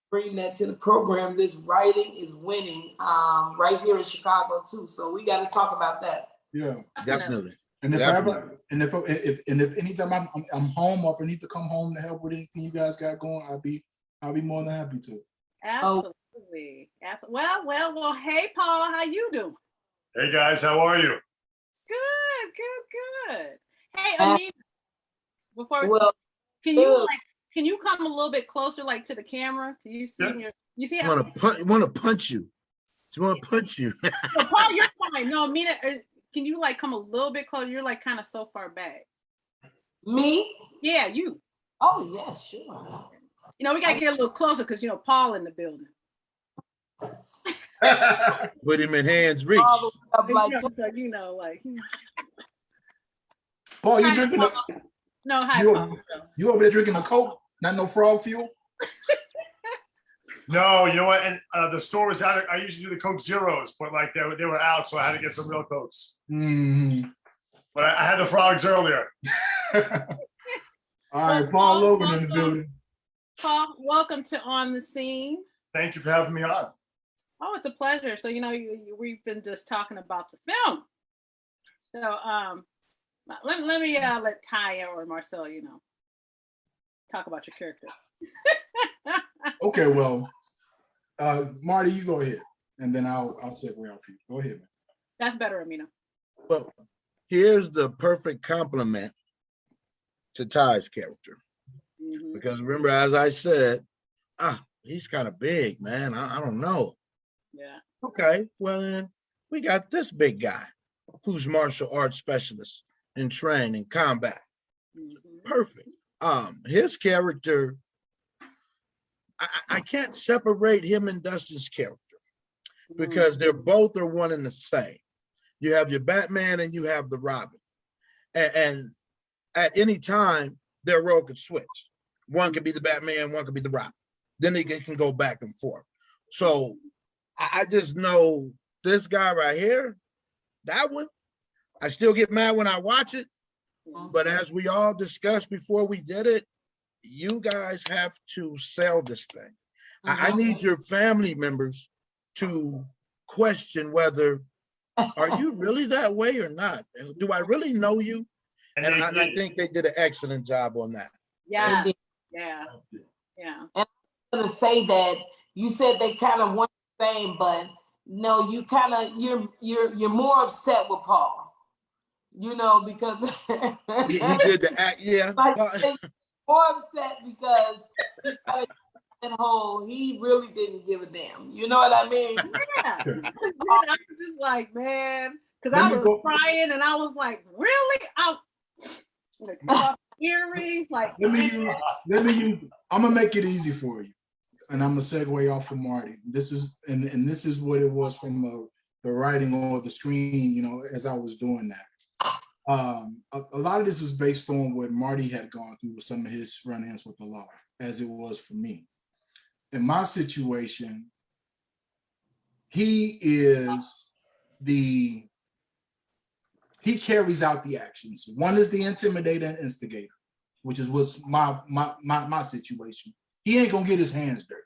bring that to the program. This writing is winning right here in Chicago too, so we got to talk about that. Yeah, definitely. And if anytime I'm home or if I need to come home to help with anything you guys got going, I'll be more than happy to. Absolutely. Well. Hey, Paul, how you doing? Hey guys, how are you? Good. Hey, Anita, can you come a little bit closer, like to the camera? Can you see you see how want to punch you? She want to punch you. No, Paul, you're fine. No, Mina, can you like come a little bit closer? You're like kind of so far back. Me? Yeah, you. Oh yeah, sure. You know, we gotta get a little closer because Paul in the building. Put him in hands reach. Paul, you drinking No, hi. You over there drinking a Coke? Not no frog fuel? No, you know what? And the store was out. I usually do the Coke Zeros, but like they were out, so I had to get some real Cokes. But I had the frogs earlier. All right, Paul Logan in the building. Paul, welcome to On the Scene. Thank you for having me on. Oh, it's a pleasure. So, we've been just talking about the film. So, let me let Taya or Marcel, talk about your character. Okay, well, Marty, you go ahead, and then I'll segue out for you. Go ahead, man. That's better, Amina. Well, here's the perfect compliment to Ty's character. Because remember, as I said, he's kind of big, man. I don't know. Yeah. Okay, well then we got this big guy who's martial arts specialist and trained in combat. Perfect. His character, I can't separate him and Dustin's character because they're both are one and the same. You have your Batman and you have the Robin. And at any time, their role could switch. One could be the Batman, one could be the Robin. Then they can go back and forth. So I just know this guy right here, that one, I still get mad when I watch it. But as we all discussed before we did it, you guys have to sell this thing. I need your family members to question whether, are you really that way or not? Do I really know you? And I think they did an excellent job on that. Yeah. And I'm gonna say that you said they kind of want the same, but no, you kind of you're more upset with Paul, because he did the act, yeah. Like, more upset because he really didn't give a damn. You know what I mean? Yeah. I was just like, man, because I was crying and I was like, really? Earrings, like let me use I'm gonna make it easy for you, and I'm gonna segue off from Marty. This is what it was from the writing or the screen, you know, as I was doing that. A lot of this is based on what Marty had gone through with some of his run-ins with the law, as it was for me. In my situation, he carries out the actions. One is the intimidator and instigator, which was my situation. He ain't gonna get his hands dirty,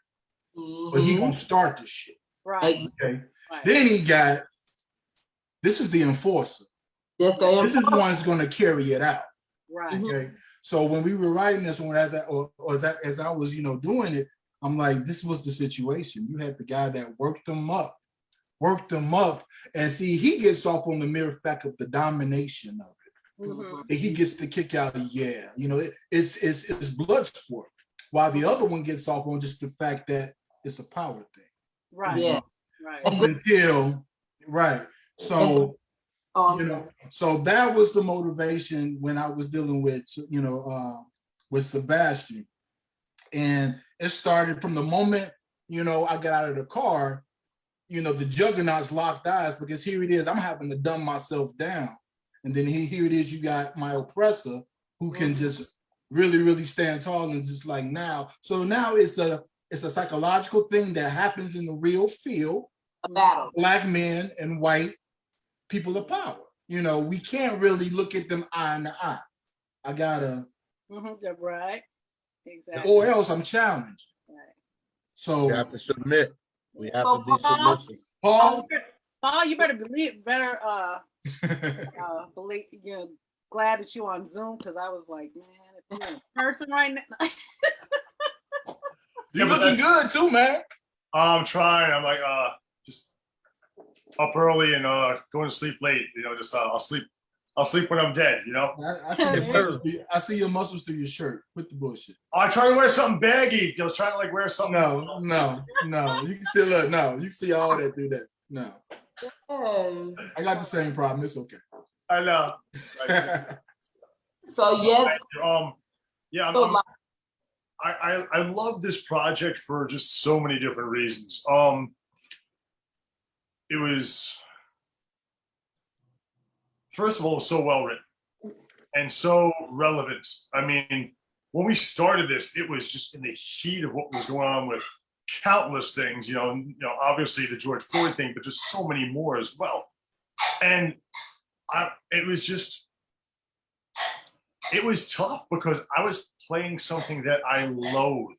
but he gonna start the shit. Right. Okay. Right. Then this is the enforcer. Yes, This is the one that's gonna carry it out. Right. Okay. So when we were writing this one, as I was, you know, doing it, I'm like, this was the situation. You had the guy that worked them up, and see, he gets off on the mere fact of the domination of it. Mm-hmm. And he gets the kick out of, yeah, you know, it's blood sport. While the other one gets off on just the fact that it's a power thing. Right. Yeah. Right. Until, right. So, you know, so that was the motivation when I was dealing with, you know, with Sebastian. And it started from the moment, you know, I got out of the car, you know, the juggernauts locked eyes, because here it is, I'm having to dumb myself down. And then here it is, you got my oppressor who can just really, really stand tall and just like now. So now it's a psychological thing that happens in the real field. A battle. Black men and white people of power. You know, we can't really look at them eye in the eye. I gotta. Right. Exactly. Or else I'm challenged. Right. So We have to submit. We have to be submissive. Paul, You better believe, believe, you know, glad that you on Zoom, because I was like, man, if you're in person right now. you're looking good too, man. I'm trying. I'm like, just up early and going to sleep late. You know, just I'll sleep when I'm dead. You know. I see your muscles through your shirt. Quit the bullshit. I try to wear something baggy. I was trying to like wear something. No. You can still look. No, you can see all that through that. No. Yes. I got the same problem. It's okay. I know. So yes. Yeah. I love this project for just so many different reasons. It was, first of all, it was so well written and so relevant. I mean, when we started this, it was just in the heat of what was going on with countless things, you know, obviously the George Floyd thing, but just so many more as well. And it was tough because I was playing something that I loathe,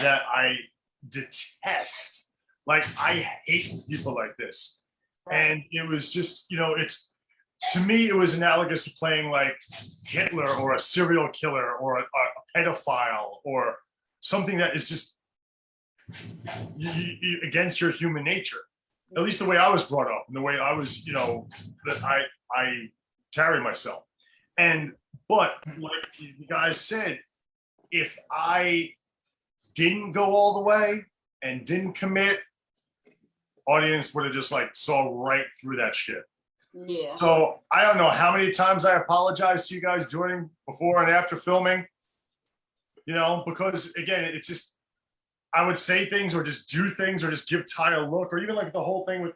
that I detest. Like, I hate people like this. And it was just, you know, to me, it was analogous to playing like Hitler or a serial killer or a pedophile or something that is just against your human nature. At least the way I was brought up and the way I was, you know, that I carry myself. But like you guys said, if I didn't go all the way and didn't commit, audience would have just like saw right through that shit. Yeah. So I don't know how many times I apologized to you guys during, before, and after filming. You know, because again, it's just, I would say things or just do things or just give Ty a look, or even like the whole thing with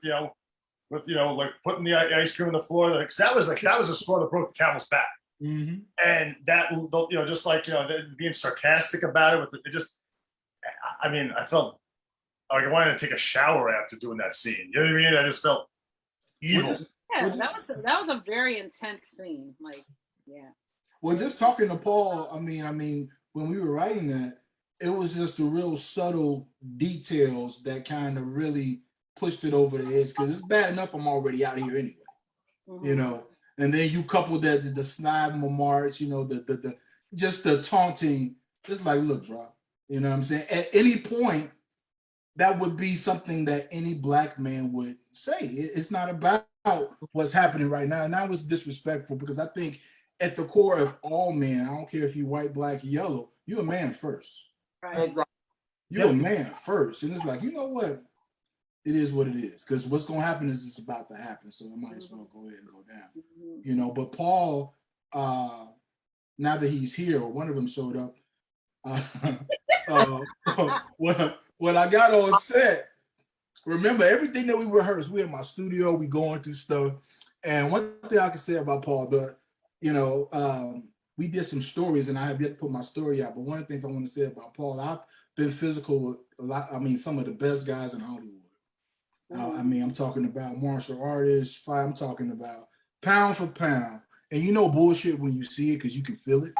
like putting the ice cream on the floor. Like, that was a straw that broke the camel's back. Mm-hmm. And that, you know, just like, you know, being sarcastic about it, with it just, I mean, I felt like I wanted to take a shower after doing that scene. You know what I mean? I just felt evil. Yeah, that was a very intense scene. Like, yeah. Well, just talking to Paul, I mean, when we were writing that, it was just the real subtle details that kind of really pushed it over the edge, because it's bad enough I'm already out here anyway, you know. And then you couple that the snide remarks, you know, the just the taunting. It's like, look, bro, you know what I'm saying? At any point, that would be something that any black man would say. It's not about what's happening right now. And that was disrespectful, because I think at the core of all men, I don't care if you're white, black, yellow, you're a man first. Right. Exactly. You're a man first. And it's like, you know what? It is what it is. Because what's going to happen is it's about to happen. So it might as well go ahead and go down. You know, but Paul, now that he's here, or one of them showed up, when I got on set, remember everything that we rehearsed. We in my studio, we going through stuff. And one thing I can say about Paul, we did some stories, and I have yet to put my story out. But one of the things I want to say about Paul, I've been physical with a lot. I mean, some of the best guys in Hollywood. I mean, I'm talking about martial artists. I'm talking about pound for pound. And you know bullshit when you see it because you can feel it.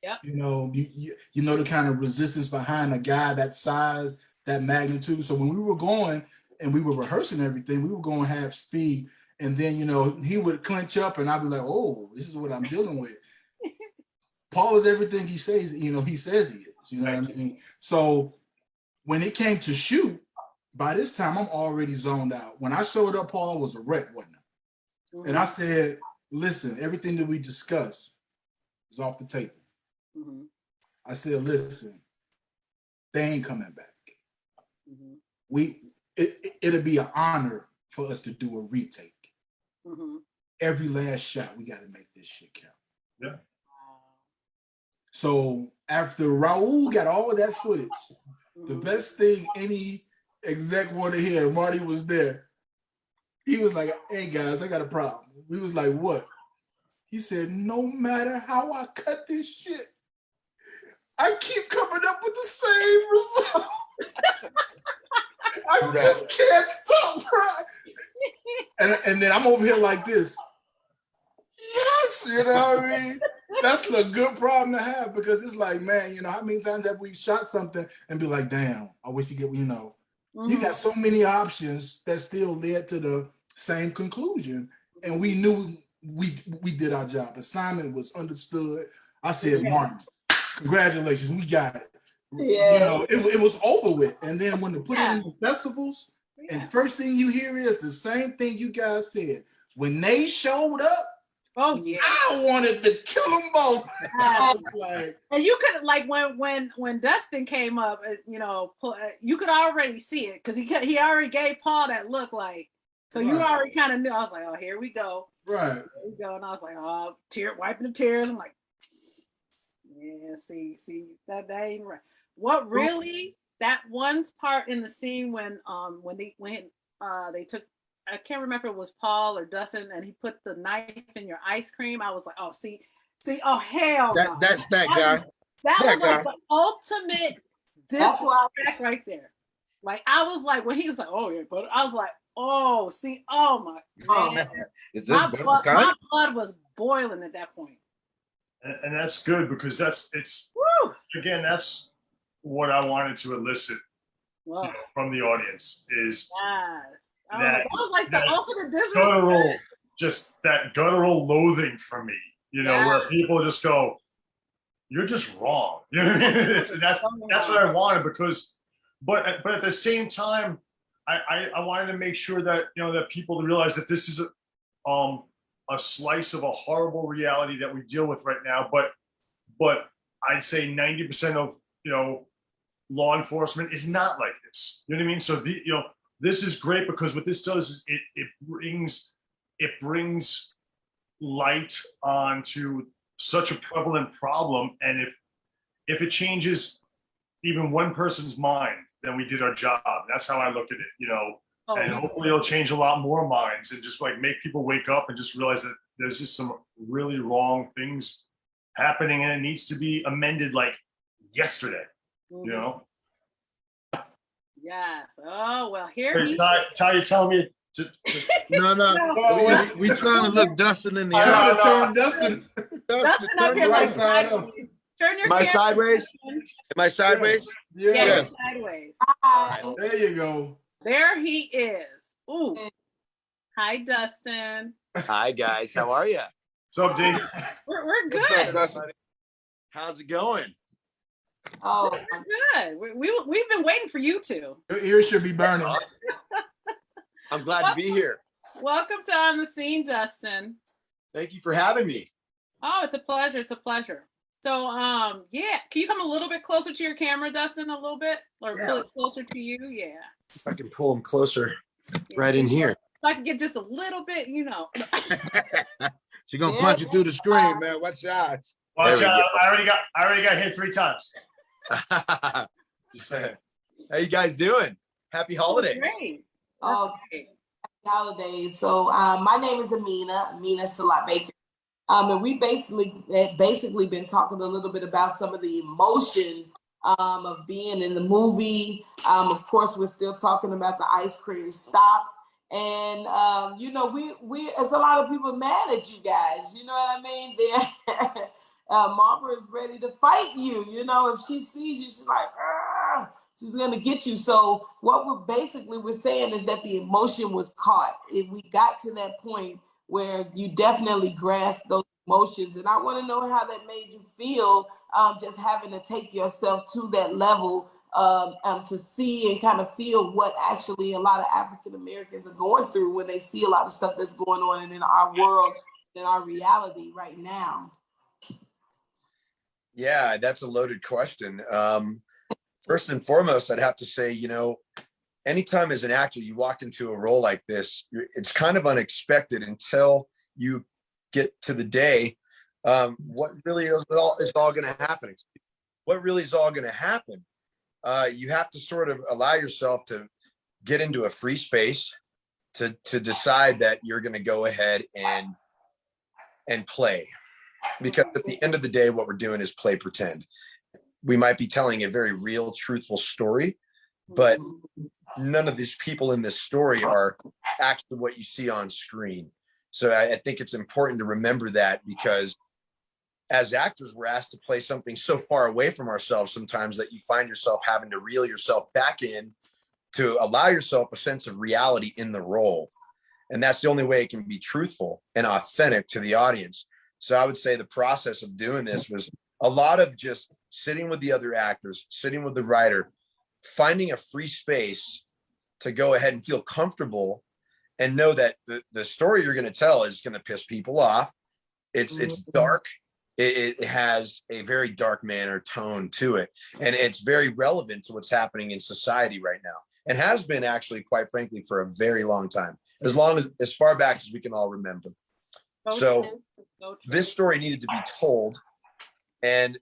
Yep. You know, you know the kind of resistance behind a guy that size, that magnitude. So when we were going and we were rehearsing everything, we were going half speed. And then, you know, he would clench up and I'd be like, oh, this is what I'm dealing with. Paul is everything he says, you know, he says he is, you know what I mean? So when it came to shoot, by this time I'm already zoned out. When I showed up, Paul, I was a wreck, wasn't I? Mm-hmm. And I said, listen, everything that we discussed is off the table. Mm-hmm. I said, listen, they ain't coming back. Mm-hmm. It'll be an honor for us to do a retake. Mm-hmm. Every last shot, we got to make this shit count. Yeah. So after Raul got all of that footage, the best thing any exec wanted to hear, Marty was there. He was like, hey guys, I got a problem. We was like, what? He said, no matter how I cut this shit, I keep coming up with the same result. I just can't stop crying. And then I'm over here like this. Yes, you know what I mean? That's a good problem to have because it's like, man, you know, how many times have we shot something and be like, damn, I wish you get, you know, you got so many options that still led to the same conclusion. And we knew we did our job. Assignment was understood. I said, Martin, congratulations, we got it. Yeah. You know, it was over with. And then when they put it in the festivals, and first thing you hear is the same thing you guys said. When they showed up, I wanted to kill them both. Like, and you could like when Dustin came up, you know, you could already see it because he already gave Paul that look like. So you already kind of knew. I was like, oh, here we go. Right. Here we go. And I was like, oh, wiping the tears. I'm like, yeah, see, that ain't right. What really, that one part in the scene when they took, I can't remember if it was Paul or Dustin, and he put the knife in your ice cream. I was like, oh, see, oh, hell no. That's that guy. That was like the ultimate disrespect right there. Like, I was like, when he was like, oh, yeah, but I was like, oh, see, oh my man. My blood was boiling at that point. And that's good because that's what I wanted to elicit from the audience is that was like the ultimate disrespect. Just that guttural loathing from me, you know, where people just go, you're just wrong. You know what I mean? That's what I wanted because, but at the same time, I wanted to make sure that, you know, that people realize that this is a slice of a horrible reality that we deal with right now. But I'd say 90% of, you know, law enforcement is not like this. You know what I mean? So this is great because what this does is it brings light onto such a prevalent problem. And if it changes even one person's mind, then we did our job. That's how I look at it, you know. And hopefully it'll change a lot more minds and just like make people wake up and just realize that there's just some really wrong things happening and it needs to be amended like yesterday, you know? Yes. Oh, well, here he is. Ty, you're telling me to No. We trying to look Dustin in the eye. Dustin up here like sideways. Turn your camera. Sideways? Am I sideways? Yes. Sideways. Right. There you go. There he is. Ooh. Hi, Dustin. Hi, guys. How are you? What's up, D? We're good. What's up, Dustin? How's it going? Oh, we're good. We've been waiting for you two. Your ears should be burning. I'm glad to be here. Welcome to On the Scene, Dustin. Thank you for having me. Oh, it's a pleasure. It's a pleasure. So, yeah, can you come a little bit closer to your camera, Dustin, a little bit? Or pull it closer to you? Yeah. If I can pull them closer right in here. If I can get just a little bit, you know. She's going to punch you through the screen, man. Watch your eyes. Watch out. I already got hit 3 times. Just saying. How you guys doing? Happy holidays. Great. Oh, Okay. holidays. So my name is Amina Salat Baker. And we basically been talking a little bit about some of the emotion of being in the movie. Of course, we're still talking about the ice cream stop. And you know, we as a lot of people mad at you guys. You know what I mean? They're Marbara is ready to fight you. You know, if she sees you, she's like, "Argh," she's gonna get you. So what we're saying is that the emotion was caught. If we got to that point where you definitely grasp those emotions, and I want to know how that made you feel, just having to take yourself to that level to see and kind of feel what actually a lot of African Americans are going through when they see a lot of stuff that's going on in our world, in our reality right now. Yeah, that's a loaded question. First and foremost, I'd have to say, anytime as an actor you walk into a role like this, it's kind of unexpected until you get to the day. What really is all going to happen? What really is all going to happen? You have to sort of allow yourself to get into a free space to decide that you're going to go ahead and play. Because at the end of the day, what we're doing is play pretend. We might be telling a very real, truthful story, but none of these people in this story are actually what you see on screen. So I think it's important to remember that, because as actors, we're asked to play something so far away from ourselves sometimes that you find yourself having to reel yourself back in to allow yourself a sense of reality in the role. And that's the only way it can be truthful and authentic to the audience. So I would say the process of doing this was a lot of just sitting with the other actors, sitting with the writer, finding a free space to go ahead and feel comfortable and know that the story you're going to tell is going to piss people off. It's dark. It has a very dark manner tone to it. And it's very relevant to what's happening in society right now, and has been actually, quite frankly, for a very long time, as far back as we can all remember. So this story needed to be told. And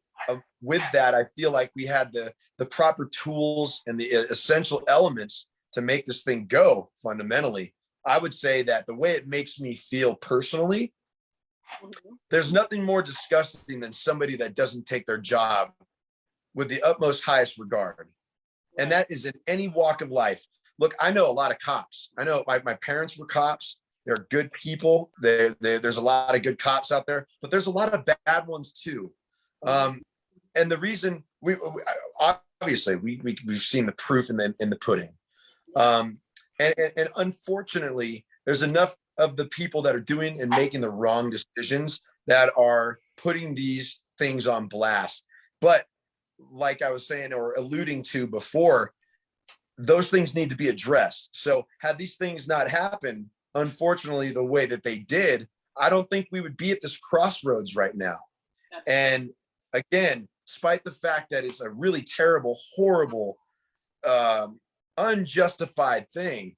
with that, I feel like we had the proper tools and the essential elements to make this thing go fundamentally. I would say that the way it makes me feel personally, there's nothing more disgusting than somebody that doesn't take their job with the utmost highest regard. And that is in any walk of life. Look, I know a lot of cops. I know my parents were cops. They're good people. There's a lot of good cops out there, but there's a lot of bad ones too. And the reason we obviously we've seen the proof in the pudding. And unfortunately, there's enough of the people that are doing and making the wrong decisions that are putting these things on blast. But like I was saying or alluding to before, those things need to be addressed. So had these things not happened, unfortunately, the way that they did, I don't think we would be at this crossroads right now. And again, despite the fact that it's a really terrible, horrible, unjustified thing,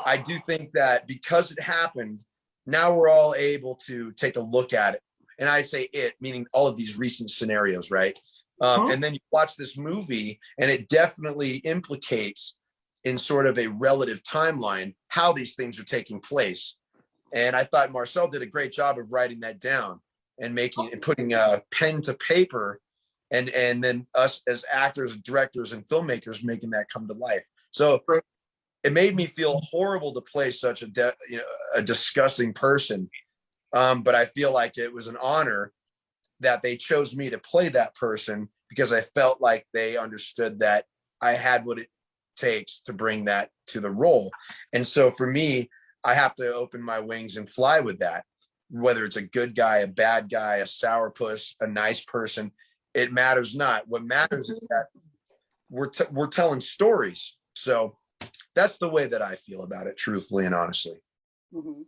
I do think that because it happened, now we're all able to take a look at it. And I say it, meaning all of these recent scenarios, right? And then you watch this movie and it definitely implicates in sort of a relative timeline how these things are taking place. And I thought Marcel did a great job of writing that down and putting a pen to paper, and then us as actors, directors, and filmmakers making that come to life. So it made me feel horrible to play such a disgusting person. But I feel like it was an honor that they chose me to play that person, because I felt like they understood that I had what it takes to bring that to the role. And so for me, I have to open my wings and fly with that. Whether it's a good guy, a bad guy, a sourpuss, a nice person, it matters not. What matters is that we're telling stories. So that's the way that I feel about it, truthfully and honestly. Oh,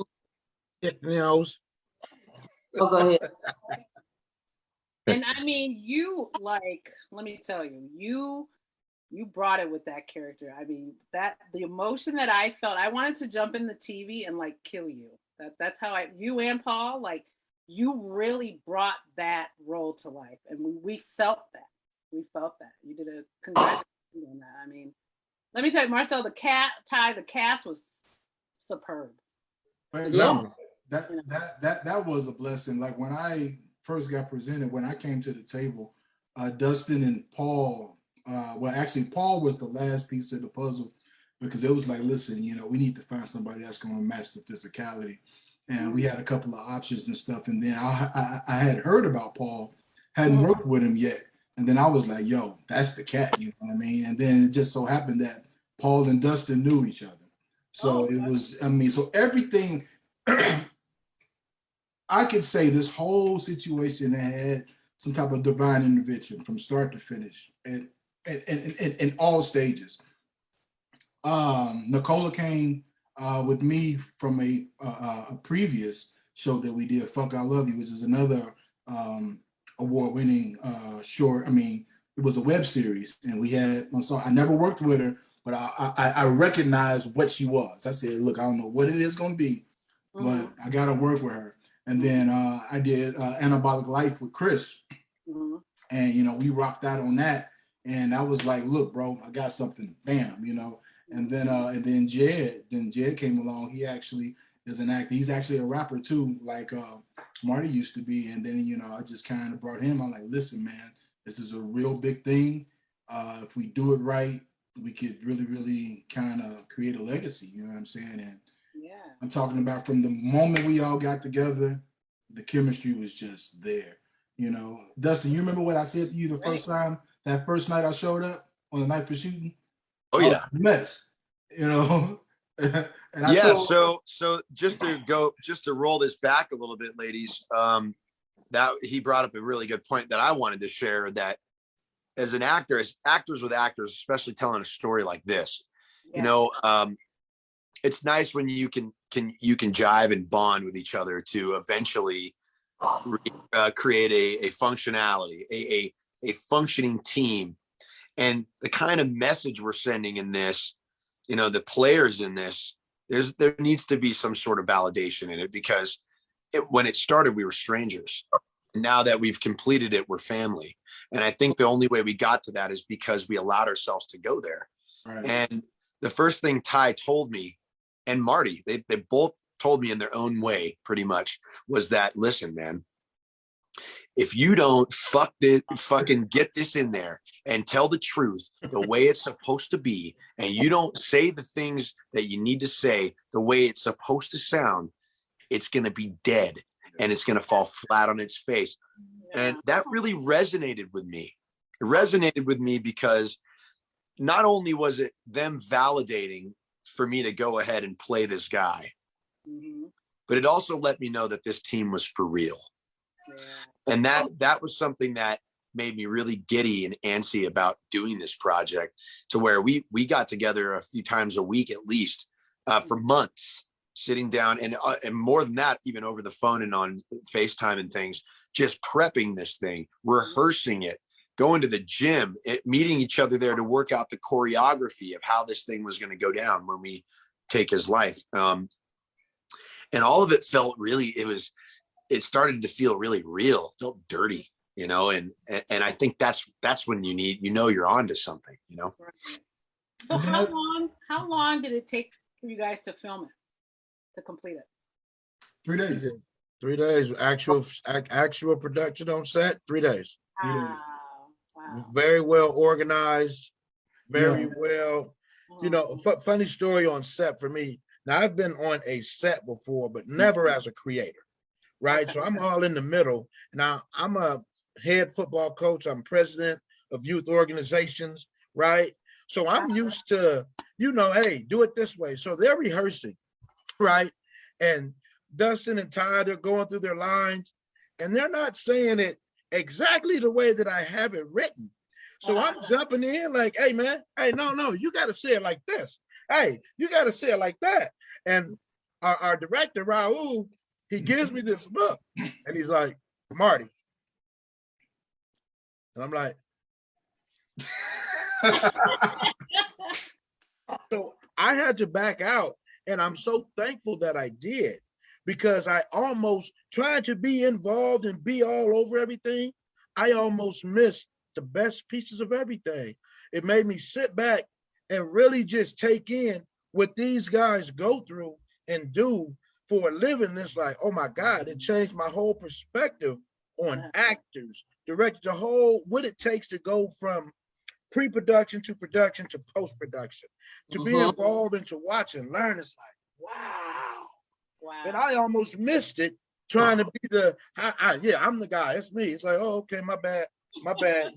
go ahead. And I mean, let me tell you, you brought it with that character. I mean, the emotion that I felt, I wanted to jump in the TV and like kill you. That's how you and Paul, like, you really brought that role to life, and we felt that. We felt that. You did a congratulations on that. I mean, Let me tell you, Marcel, the cast was superb. But Yeah. that was a blessing. Like when I first got presented, when I came to the table, Dustin and Paul, well, actually Paul was the last piece of the puzzle because it was like, listen, you know, we need to find somebody that's going to match the physicality. And we had a couple of options and stuff. And then I had heard about Paul, hadn't worked with him yet. And then I was like, yo, that's the cat, you know what I mean? And then it just so happened that Paul and Dustin knew each other. So it was, I mean, so everything, I could say this whole situation had some type of divine intervention from start to finish and in all stages. Nicola came with me from a previous show that we did, Fuck I Love You, which is another award-winning short. I mean, it was a web series, and we had. So I never worked with her, but I recognized what she was. I said, look, I don't know what it is going to be, but I got to work with her. And then I did Anabolic Life with Chris, and you know we rocked out on that. And I was like, look, bro, I got something, bam, you know. And then Jed came along. He actually is an actor. He's actually a rapper too, like Marty used to be. And then, you know, I just kind of brought him. I'm like, listen, man, this is a real big thing. If we do it right, we could really, really kind of create a legacy. You know what I'm saying? And I'm talking about from the moment we all got together, the chemistry was just there. You know, Dustin, you remember what I said to you the first time, that first night I showed up on the night for shooting? Oh yeah, mess, you know. And so just to roll this back a little bit, ladies, that he brought up a really good point that I wanted to share, that as an actor, as actors with actors, especially telling a story like this, you know, it's nice when you can jive and bond with each other to eventually create a functionality, a functioning team. And the kind of message we're sending in this, you know, the players in this, there needs to be some sort of validation in it, because when it started, we were strangers. Now that we've completed it, we're family. And I think the only way we got to that is because we allowed ourselves to go there. Right. And the first thing Ty told me, and Marty, they both told me in their own way, pretty much, was that, listen, man, if you don't fucking get this in there and tell the truth the way it's supposed to be, and you don't say the things that you need to say the way it's supposed to sound, it's going to be dead and it's going to fall flat on its face. And that really resonated with me. It resonated with me because not only was it them validating for me to go ahead and play this guy, but it also let me know that this team was for real. And that was something that made me really giddy and antsy about doing this project, to where we got together a few times a week at least for months, sitting down and more than that, even over the phone and on FaceTime and things, just prepping this thing, rehearsing it, going to the gym, meeting each other there to work out the choreography of how this thing was going to go down when we take his life. And all of it felt really, it started to feel really real, felt dirty, you know, and I think that's when you're onto something, you know. So how long did it take for you guys to film it, to complete it? 3 days. 3 days, actual production on set, 3 days. Wow. Very well organized, very well, you know, funny story on set for me. Now, I've been on a set before, but never as a creator. Right. So I'm all in the middle. Now I'm a head football coach. I'm president of youth organizations. Right. So I'm used to, you know, hey, do it this way. So they're rehearsing. Right. And Dustin and Ty, they're going through their lines and they're not saying it exactly the way that I have it written. So I'm jumping in like, hey, man, hey, no, you got to say it like this. Hey, you got to say it like that. And our director, Raul, he gives me this look and he's like, Marty. And I'm like, so I had to back out. And I'm so thankful that I did, because I almost tried to be involved and be all over everything. I almost missed the best pieces of everything. It made me sit back and really just take in what these guys go through and do for a living. It's like, oh my God, it changed my whole perspective on actors, directors, the whole, what it takes to go from pre-production to production to post-production, to be involved and to watch and learn. It's like, wow. And I almost missed it trying to be I'm the guy, it's me. It's like, oh, okay, my bad.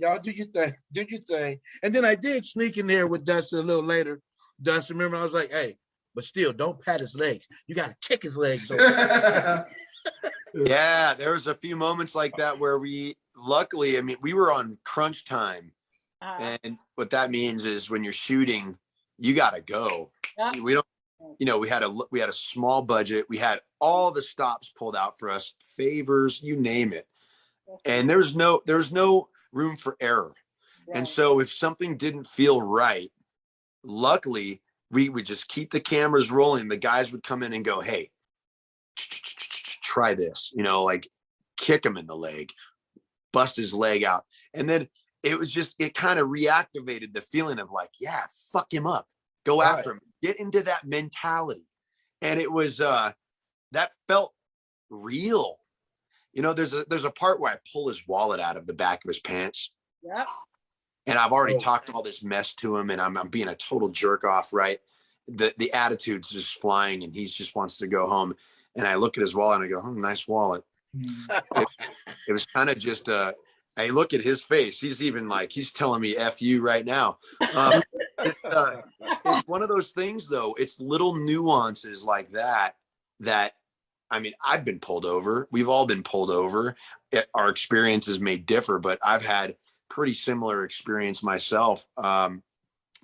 Y'all do your thing. And then I did sneak in there with Dustin a little later. Dustin, remember, I was like, hey, but still, don't pat his legs. You got to kick his legs over. Yeah, there was a few moments like that where luckily, I mean, we were on crunch time. And what that means is when you're shooting, you got to go. We don't, we had a small budget. We had all the stops pulled out for us, favors, you name it. And there was no room for error. And so if something didn't feel right, luckily we would just keep the cameras rolling. The guys would come in and go, hey, try this, like kick him in the leg, bust his leg out. And then it kind of reactivated the feeling of like, yeah, fuck him up, go after him, get into that mentality. And it was, that felt real. There's a part where I pull his wallet out of the back of his pants. Yeah. And I've already talked all this mess to him, and I'm being a total jerk off, right? The attitude's just flying, and he just wants to go home. And I look at his wallet and I go, oh, nice wallet. It was kind of just I look at his face. He's even like, he's telling me F you right now. It's one of those things, though. It's little nuances like that, I mean, I've been pulled over. We've all been pulled over. Our experiences may differ, but I've had pretty similar experience myself,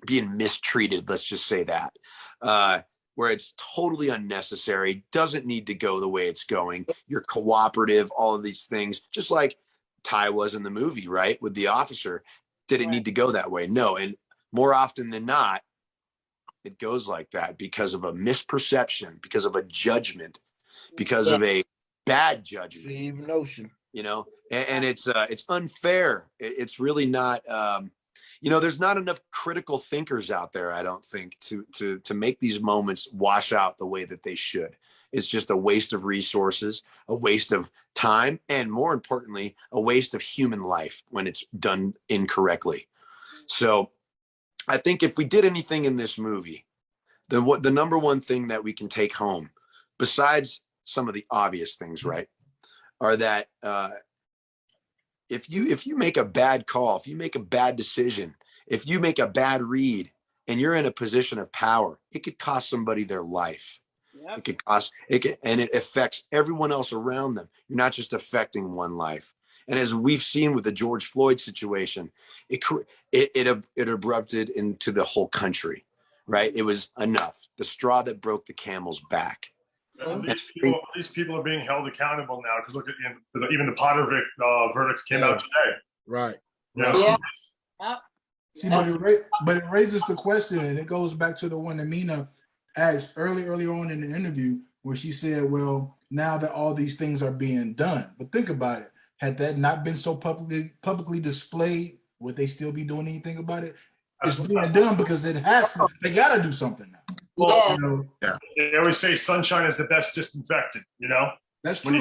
being mistreated. Let's just say that, where it's totally unnecessary, doesn't need to go the way it's going. You're cooperative, all of these things, just like Ty was in the movie, right? With the officer. Did it need to go that way? No. And more often than not, it goes like that because of a misperception, because of a judgment, because of a bad judgment, notion, and it's unfair. It's really not, there's not enough critical thinkers out there, I don't think, to make these moments wash out the way that they should. It's just a waste of resources, a waste of time, and more importantly, a waste of human life when it's done incorrectly. So I think if we did anything in this movie, the number one thing that we can take home, besides some of the obvious things, right, are that if you make a bad call, if you make a bad decision, if you make a bad read, and you're in a position of power, it could cost somebody their life. Yep. And it affects everyone else around them. You're not just affecting one life. And as we've seen with the George Floyd situation, it erupted into the whole country, right? It was enough. The straw that broke the camel's back. These people are being held accountable now, because look at even the Potter verdict came out today. Right. Yeah. See, but it raises the question, and it goes back to the one that Mina asked earlier on in the interview, where she said, well, now that all these things are being done, but think about it, had that not been so publicly displayed, would they still be doing anything about it? It's being done because it has to. They got to do something now. Well, They always say sunshine is the best disinfectant. That's true.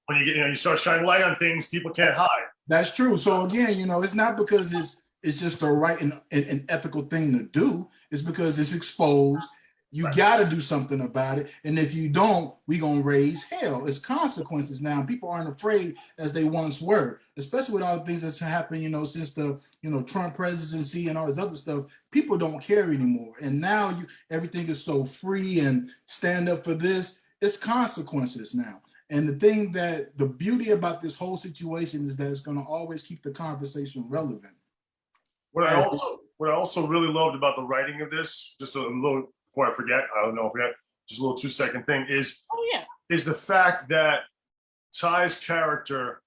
When you start shining light on things, people can't hide. That's true. So again, it's not because it's just the right and ethical thing to do. It's because it's exposed. You got to do something about it. And if you don't, we're going to raise hell. It's consequences now. People aren't afraid as they once were, especially with all the things that's happened, since the, Trump presidency and all this other stuff. People don't care anymore. And now everything is so free and stand up for this. It's consequences now. And the beauty about this whole situation is that it's going to always keep the conversation relevant. What I also really loved about the writing of this, just a little, before I forget, just a little 2-second thing, is the fact that Ty's character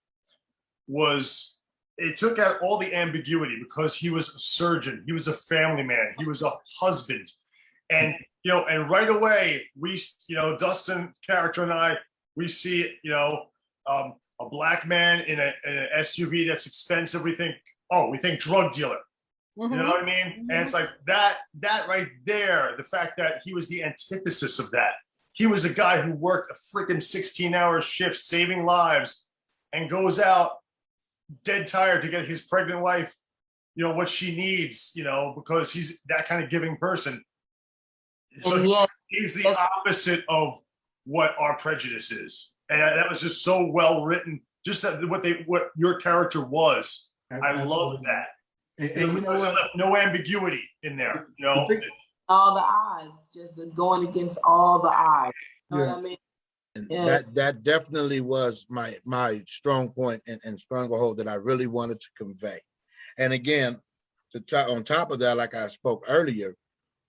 it took out all the ambiguity, because he was a surgeon, he was a family man, he was a husband, and and right away we, Dustin's character and I, we see a black man in an SUV that's expensive. We think drug dealer. You know what I mean? And it's like that right there, the fact that he was the antithesis of that. He was a guy who worked a freaking 16-hour shift saving lives and goes out dead tired to get his pregnant wife, what she needs, because he's that kind of giving person. So he's the opposite of what our prejudice is. And that was just so well written. Just that what your character was. I love that. And you know what? No ambiguity in there. All the odds, just going against all the odds. You know what I mean? And that definitely was my strong point and stronghold that I really wanted to convey. And again, on top of that, like I spoke earlier,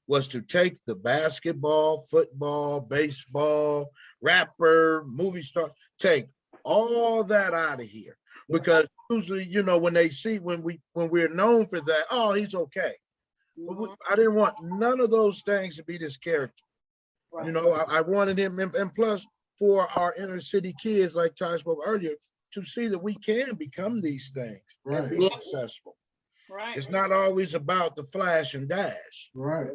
was to take the basketball, football, baseball, rapper, movie star, take all that out of here. Because usually, when we're known for that, oh, he's okay. But I didn't want none of those things to be this character. Right. I wanted him, and plus for our inner city kids, like Ty spoke earlier, to see that we can become these things and be successful. Right. It's not always about the flash and dash. Right.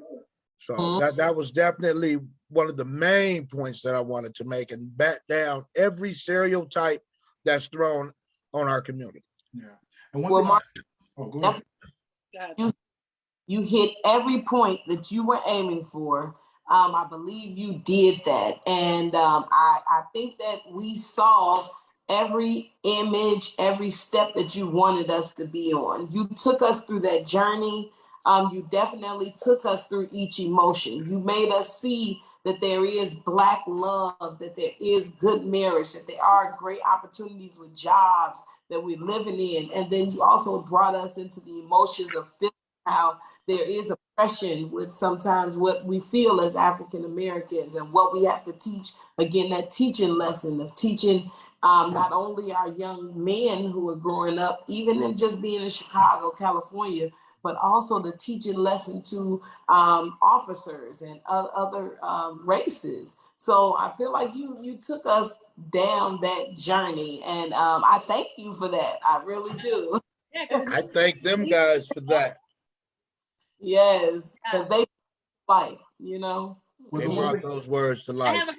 So that was definitely one of the main points that I wanted to make, and bat down every stereotype that's thrown on our community. Yeah. And one thing. Go ahead. You hit every point that you were aiming for. I believe you did that. And I think that we saw every image, every step that you wanted us to be on. You took us through that journey. You definitely took us through each emotion. You made us see that there is Black love, that there is good marriage, that there are great opportunities with jobs that we're living in. And then you also brought us into the emotions of feeling how there is oppression with sometimes what we feel as African Americans, and what we have to teach. Again, that teaching lesson of teaching not only our young men who are growing up, even in just being in Chicago, California, but also the teaching lesson to officers and other races. So I feel like you took us down that journey, and I thank you for that. I really do. I thank them guys for that. Yes, because they life, They brought those words to life.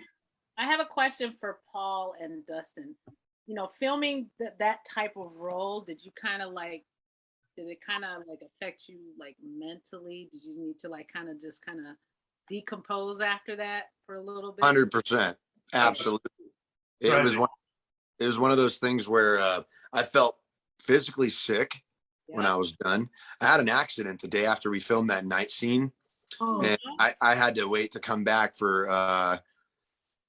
I have a question for Paul and Dustin. Filming that type of role, did it kind of affect you mentally? Did you need to kind of decompose after that for a little bit? 100%. Absolutely. It was one of those things where I felt physically sick when I was done. I had an accident the day after we filmed that night scene. And I had to wait to come back for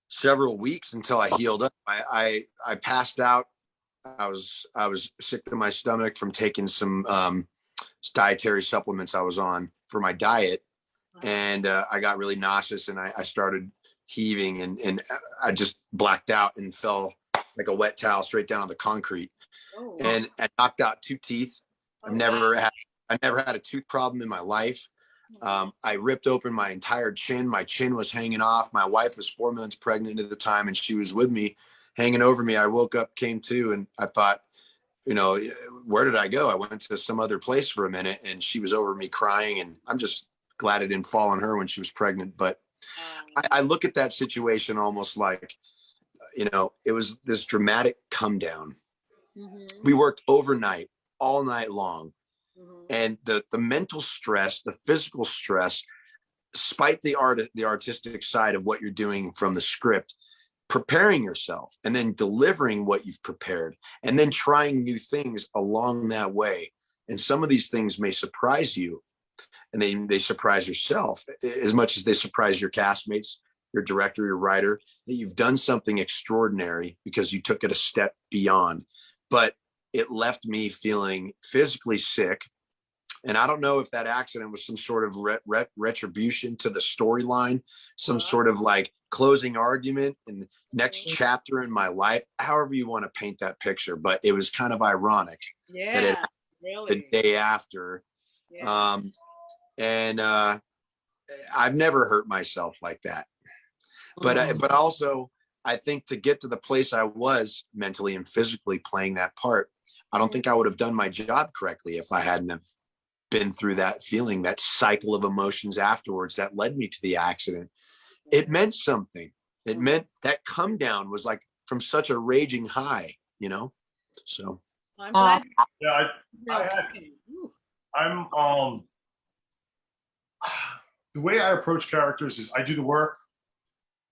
several weeks until I healed up. I passed out. I was sick to my stomach from taking some dietary supplements I was on for my diet. And I got really nauseous, and I started heaving, and I just blacked out and fell like a wet towel straight down on the concrete. And I knocked out 2 teeth. I never had a tooth problem in my life. I ripped open my entire chin. My chin was hanging off. My wife was 4 months pregnant at the time, and she was with me, hanging over me. I woke up, came to, and I thought, where did I go? I went to some other place for a minute, and she was over me crying, and I'm just glad it didn't fall on her when she was pregnant. But I look at that situation almost like, it was this dramatic come down. We worked overnight, all night long. And the mental stress, the physical stress, despite the artistic side of what you're doing from the script, preparing yourself and then delivering what you've prepared, and then trying new things along that way. And some of these things may surprise you, and they surprise yourself as much as they surprise your castmates, your director, your writer, that you've done something extraordinary because you took it a step beyond. But it left me feeling physically sick. And I don't know if that accident was some sort of retribution to the storyline, some sort of closing argument and next chapter in my life, however you want to paint that picture. But it was kind of ironic that it happened the day after. And I've never hurt myself like that. But also, I think to get to the place I was mentally and physically playing that part, I don't think I would have done my job correctly if I hadn't have been through that feeling, that cycle of emotions afterwards that led me to the accident. It meant something. It meant that come down was like from such a raging high, you know? So I'm glad. Yeah, I'm the way I approach characters is I do the work,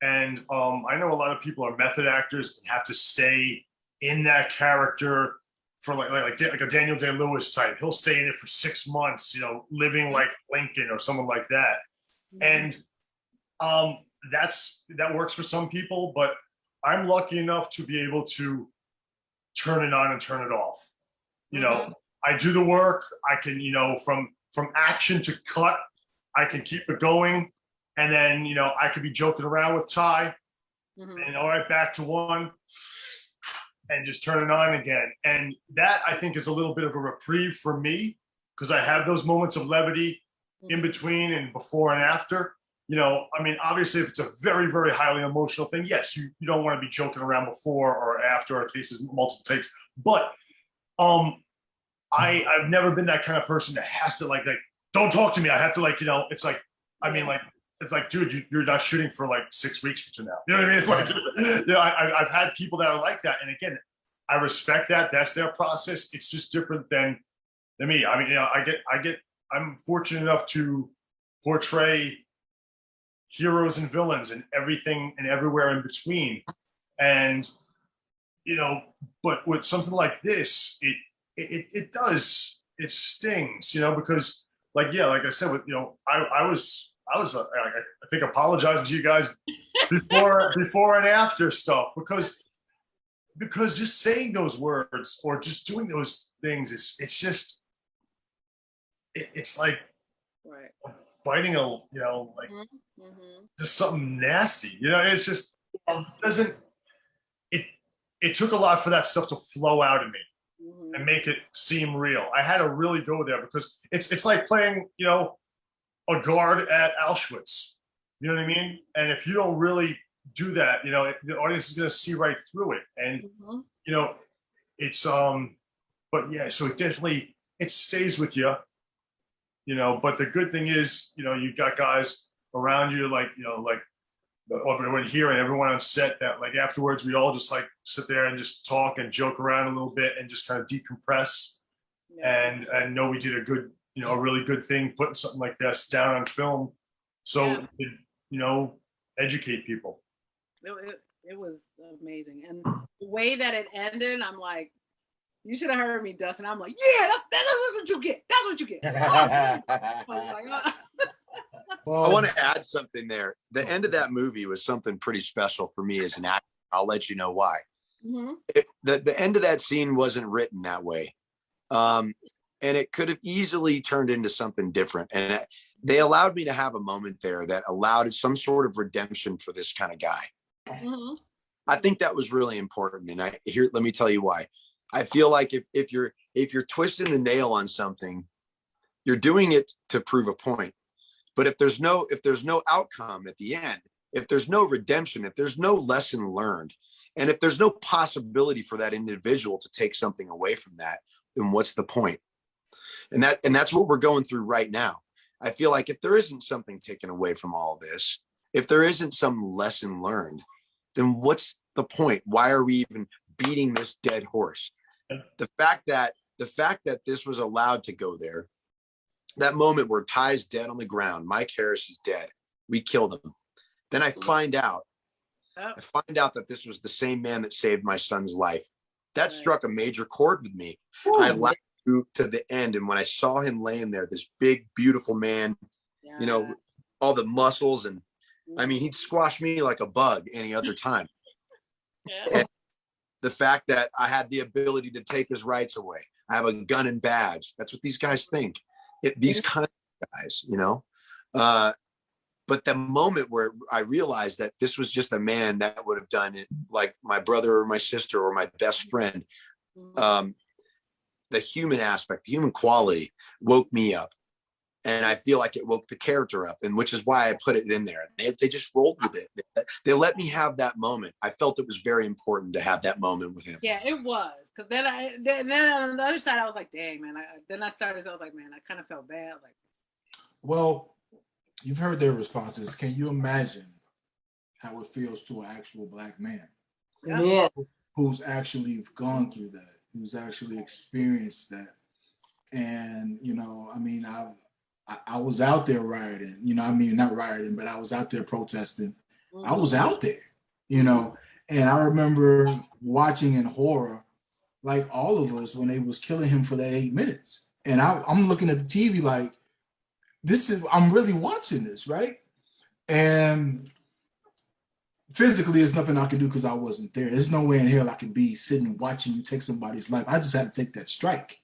and I know a lot of people are method actors and have to stay in that character for like a Daniel Day-Lewis type. He'll stay in it for 6 months, you know, living like Lincoln or someone like that. And that works for some people, but I'm lucky enough to be able to turn it on and turn it off. You know, I do the work. I can, you know, from action to cut, I can keep it going. And then, you know, I could be joking around with Ty and all right, back to one and just turn it on again. And that I think is a little bit of a reprieve for me because I have those moments of levity in between and before and after. You know, I mean, obviously, if it's a very, very highly emotional thing, yes, you don't want to be joking around before or after, in cases multiple takes. But I've never been that kind of person that has to like don't talk to me. I have to like, you know, it's like, I mean, like, it's like, dude, you're not shooting for like 6 weeks from now. You know what I mean? It's like, you know, I've had people that are like that. And again, I respect that. That's their process. It's just different than me. I mean, you know, I'm fortunate enough to portray heroes and villains and everything and everywhere in between. And, you know, but with something like this, it does, it stings, you know, because like, yeah, like I said, with, you know, I think apologizing to you guys before and after stuff, because just saying those words or just doing those things it's like biting a, you know, like just something nasty, you know. It's just it took a lot for that stuff to flow out of me and make it seem real. I had to really go there because it's like playing, you know, a guard at Auschwitz. You know what I mean? And if you don't really do that, you know, the audience is going to see right through it. And you know, it's but yeah, so it stays with you, you know. But the good thing is, you know, you've got guys around you, like, you know, like everyone here and everyone on set that like afterwards we all just like sit there and just talk and joke around a little bit and just kind of decompress and know we did a good, you know, a really good thing putting something like this down on film, so it, you know, educate people. It was amazing, and the way that it ended, I'm like, you should have heard me, Dustin. I'm like, yeah, that's what you get. That's what you get. I was like, Well, I want to add something there. The end of that movie was something pretty special for me as an actor. I'll let you know why. The end of that scene wasn't written that way. And it could have easily turned into something different. And they allowed me to have a moment there that allowed some sort of redemption for this kind of guy. I think that was really important. And let me tell you why. I feel like if you're twisting the nail on something, you're doing it to prove a point. But if there's no outcome at the end, if there's no redemption, if there's no lesson learned, and if there's no possibility for that individual to take something away from that, then what's the point? And that's what we're going through right now. I feel like if there isn't something taken away from all this, if there isn't some lesson learned, then what's the point? Why are we even beating this dead horse? The fact that this was allowed to go there, that moment where Ty's dead on the ground, Mike Harris is dead, we killed him. Then I find out that this was the same man that saved my son's life. That struck a major chord with me. I liked to the end, and when I saw him laying there, this big, beautiful man, you know, all the muscles, and I mean, he'd squash me like a bug any other time. And the fact that I had the ability to take his rights away, I have a gun and badge. That's what these guys think. These kind of guys, you know. But the moment where I realized that this was just a man that would have done it, like my brother or my sister or my best friend, the human aspect, the human quality woke me up. And I feel like it woke the character up, and which is why I put it in there. They just rolled with it. They let me have that moment. I felt it was very important to have that moment with him. Yeah, it was. Because then on the other side, I was like, dang, man. I was like, man, I kind of felt bad. Like, well, you've heard their responses. Can you imagine how it feels to an actual Black man? Yeah. Who's actually gone through that, who's actually experienced that. And, you know, I mean, I was out there rioting, you know, I mean, not rioting, but I was out there protesting. I was out there, you know, and I remember watching in horror, like all of us, when they was killing him for that 8 minutes. And I'm looking at the TV like, I'm really watching this, right? And physically, there's nothing I can do because I wasn't there. There's no way in hell I could be sitting watching you take somebody's life. I just had to take that strike.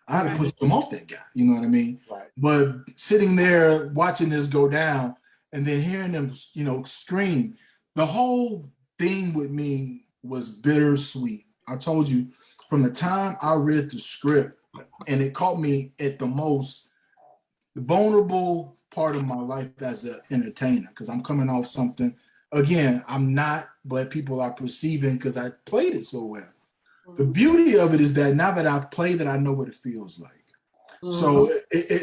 I had to push them off that guy. You know what I mean? Right. But sitting there watching this go down and then hearing them, you know, scream, the whole thing with me was bittersweet. I told you from the time I read the script, and it caught me at the most vulnerable part of my life as an entertainer, because I'm coming off something. Again, I'm not, but people are perceiving because I played it so well. The beauty of it is that now that I've played it, I know what it feels like. So,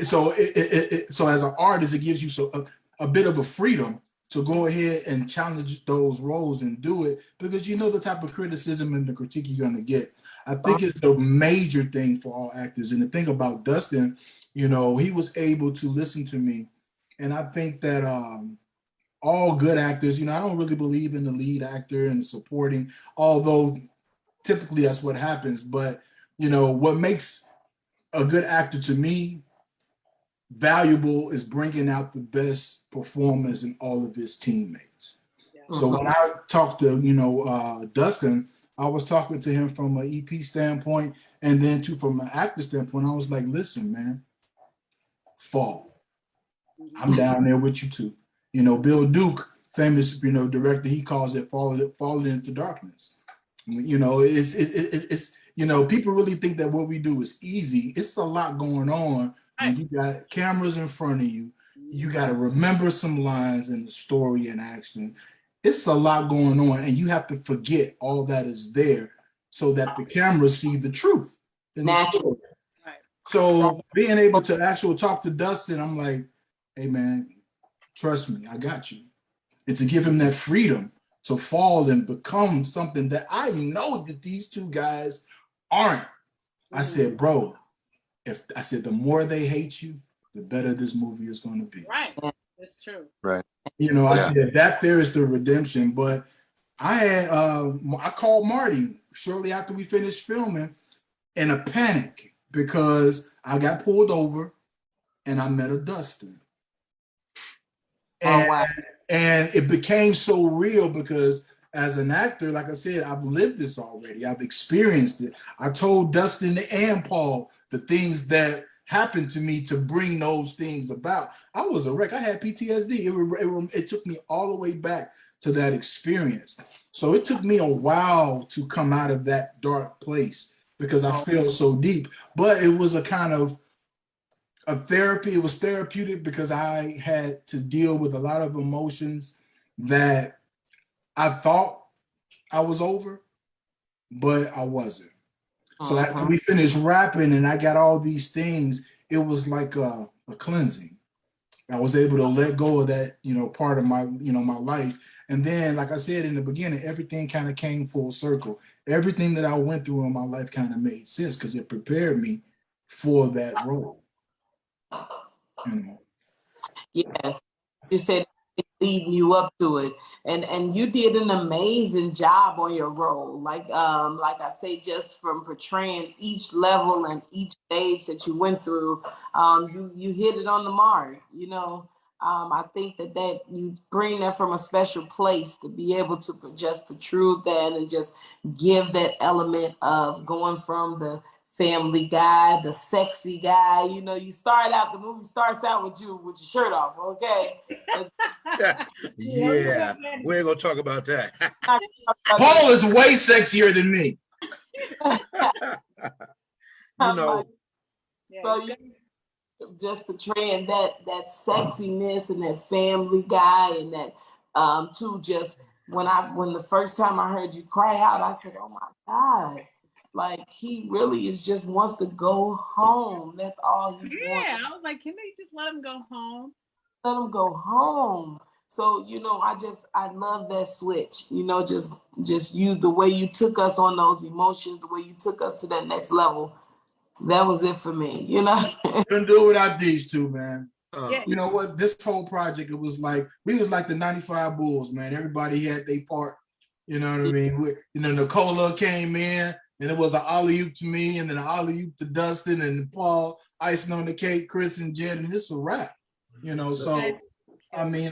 so as an artist, it gives you a bit of a freedom to go ahead and challenge those roles and do it, because you know the type of criticism and the critique you're going to get. I think it's the major thing for all actors. And the thing about Dustin, you know, he was able to listen to me, and I think that all good actors, you know, I don't really believe in the lead actor and supporting, although typically that's what happens. But, you know, what makes a good actor to me valuable is bringing out the best performers in all of his teammates. Yeah. So when I talked to, you know, Dustin, I was talking to him from an EP standpoint, and then too from an actor standpoint. I was like, listen, man, fall. I'm down there with you too. You know, Bill Duke, famous, you know, director, he calls it falling into darkness. You know, it's you know, people really think that what we do is easy. It's a lot going on when you got cameras in front of you. You got to remember some lines in the story and action. It's a lot going on, and you have to forget all that is there so that the cameras see the truth. Natural. So being able to actually talk to Dustin, I'm like, hey man, trust me, I got you. And to give him that freedom to fall and become something that I know that these two guys aren't. I said, bro, the more they hate you, the better this movie is going to be. Right. That's true. Right. You know, I said that there is the redemption. But I called Marty shortly after we finished filming in a panic because I got pulled over and I met a Dustin. And it became so real because as an actor, like I said, I've lived this already. I've experienced it. I told Dustin and Paul the things that happened to me to bring those things about. I was a wreck. I had PTSD. It took me all the way back to that experience. So it took me a while to come out of that dark place because I felt so deep. But it was a kind of a therapy. It was therapeutic because I had to deal with a lot of emotions that I thought I was over, but I wasn't. So after we finished rapping and I got all these things, it was like a cleansing. I was able to let go of that, you know, part of my, you know, my life. And then, like I said in the beginning, everything kind of came full circle. Everything that I went through in my life kind of made sense because it prepared me for that role. Yes, you said it's leading you up to it, and you did an amazing job on your role. Like I say, just from portraying each level and each stage that you went through, you hit it on the mark. You know, I think that you bring that from a special place to be able to just protrude that and just give that element of going from the family guy, the sexy guy. You know, the movie starts out with you with your shirt off, okay? Yeah, we ain't gonna talk about that. Paul is way sexier than me. You know, just portraying that sexiness and that family guy, and that too, just when the first time I heard you cry out, I said, oh my God, like he really is just wants to go home. That's all he wants. Yeah, I was like, can they just let him go home? Let him go home. So, I love that switch, just you, the way you took us on those emotions, the way you took us to that next level. That was it for me, Couldn't do it without these two, man. Yeah. You know what? This whole project, it was like, we was like the 95 Bulls, man. Everybody had their part. You know what I mean? Nicola came in, and it was an alley-oop to me, and then an alley-oop to Dustin and Paul, icing on the cake, Chris and Jed, and it's a wrap. So I mean,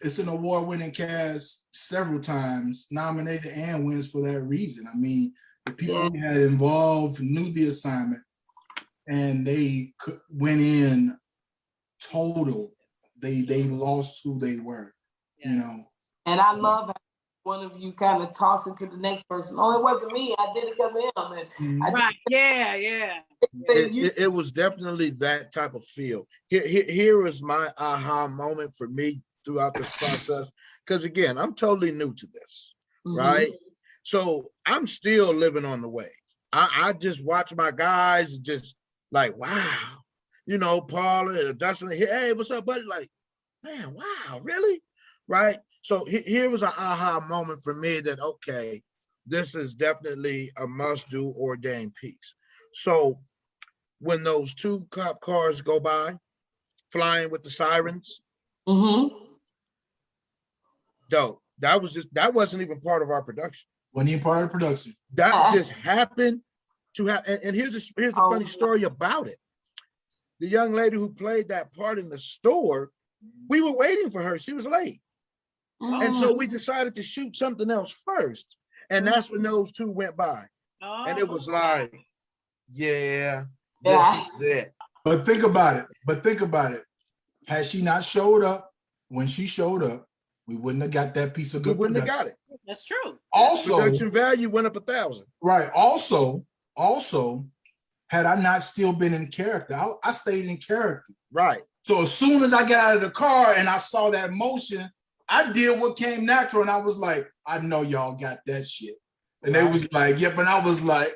it's an award-winning cast several times, nominated and wins for that reason. I mean, the people who had involved knew the assignment, and they went in total. They lost who they were, And I love how one of you kind of toss it to the next person. Oh, it wasn't me. I did it because of him. And right. Yeah. It was definitely that type of feel. Here is my aha moment for me throughout this process. Because again, I'm totally new to this, right? So I'm still living on the way. I just watch my guys just like, wow, Paul and Dustin, hey, what's up, buddy? Like, man, wow, really? Right? So here was an aha moment for me that, okay, this is definitely a must-do ordained piece. So when those two cop cars go by, flying with the sirens, dope. That wasn't even part of our production. Wasn't even part of the production. That just happened to happen. And here's the funny story about it. The young lady who played that part in the store, we were waiting for her. She was late. And so we decided to shoot something else first. And that's when those two went by. And it was like, this is it. But think about it. Had she not showed up when she showed up, we wouldn't have got that piece of good We wouldn't production. have got it. That's true. Also, production value went up 1,000. Right. Also, had I not still been in character, I stayed in character. Right. So as soon as I got out of the car and I saw that motion, I did what came natural, and I was like, I know y'all got that shit. And they was like, yep. And I was like,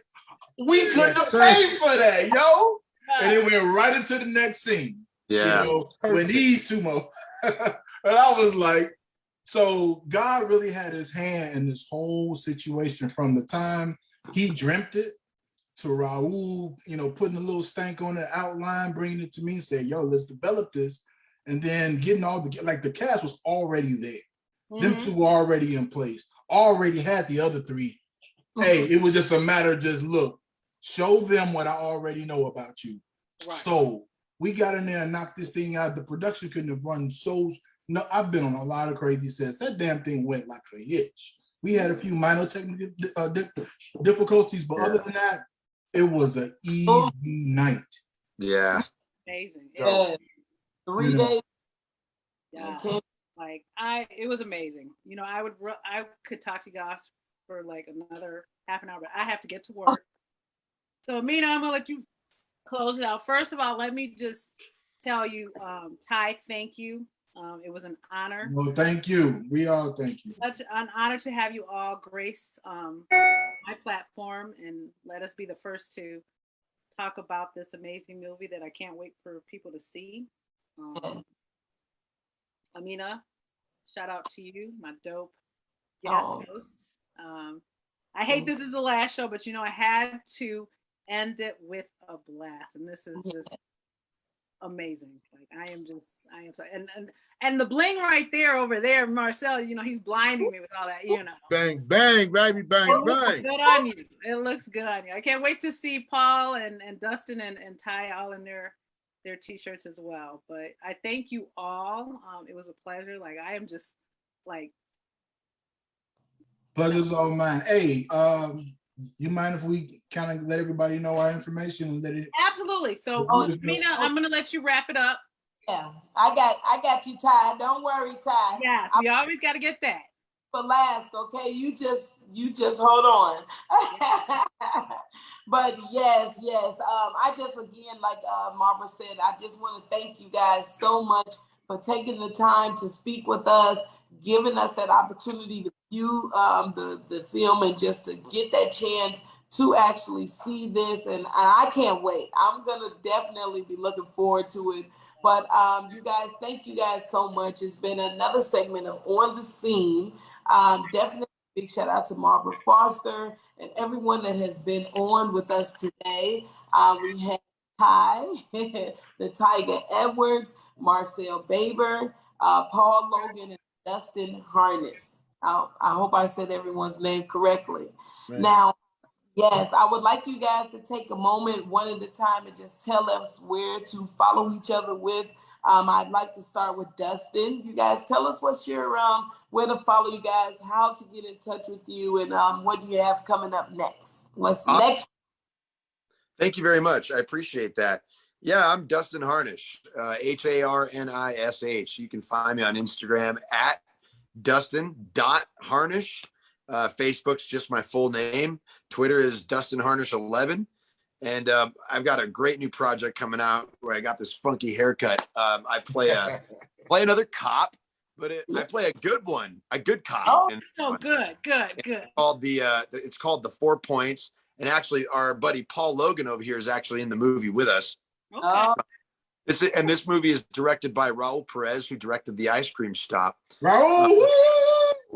we couldn't have paid for that, yo. And it went right into the next scene. Yeah. When these two more. And I was like, so God really had his hand in this whole situation from the time he dreamt it to Raul, putting a little stank on the outline, bringing it to me and saying, yo, let's develop this. And then getting the cast was already there. Them two were already in place, already had the other three. Hey, it was just a matter of just show them what I already know about you. Right. So we got in there and knocked this thing out. The production couldn't have run no, I've been on a lot of crazy sets. That damn thing went like a hitch. We had a few minor technical difficulties, but other than that, it was an easy night. Yeah. Amazing. Yeah. 3 days. Yeah. It was amazing. I could talk to you guys for like another half an hour, but I have to get to work. So Amina, I'm gonna let you close it out. First of all, let me just tell you, Ty, thank you. It was an honor. Well, thank you. We all thank you. Such an honor to have you all grace my platform and let us be the first to talk about this amazing movie that I can't wait for people to see. Amina, shout out to you, my dope guest host. I hate this is the last show, but I had to end it with a blast, and this is just amazing. Like I am so, and the bling right there over there, Marcel, he's blinding me with all that, Bang, bang, baby, bang, it looks bang. good on you. It looks good on you. I can't wait to see Paul and Dustin and Ty all in their t-shirts as well. But I thank you all. It was a pleasure. Like I am just like pleasure's all mine. Hey, you mind if we kind of let everybody know our information and let it? Absolutely. So Mina, I'm gonna let you wrap it up. Yeah, I got you, Ty. Don't worry, Ty. Yes, we always got to get that. for last, okay? You just hold on. But yes. I just, again, like Marva said, I just want to thank you guys so much for taking the time to speak with us, giving us that opportunity to view the film and just to get that chance to actually see this. And I can't wait. I'm gonna definitely be looking forward to it. But you guys, thank you guys so much. It's been another segment of On the Scene. Definitely big shout out to Margaret Foster and everyone that has been on with us today. We had Ty, the Tiger Edwards, Marcel Baber, Paul Logan, and Dustin Harness. I hope I said everyone's name correctly. Man. Now, yes, I would like you guys to take a moment one at a time and just tell us where to follow each other with. I'd like to start with Dustin. You guys tell us what's your where to follow you guys, how to get in touch with you, and what do you have coming up next? What's next? Thank you very much. I appreciate that. Yeah, I'm Dustin Harnish, Harnish. You can find me on Instagram at Dustin.Harnish. Facebook's just my full name. Twitter is Dustin Harnish 11. And I've got a great new project coming out where I got this funky haircut. I play another cop, but I play a good one, a good cop. Good. It's called The 4 Points. And actually, our buddy Paul Logan over here is actually in the movie with us. Okay. And this movie is directed by Raul Perez, who directed The Ice Cream Stop. Raul!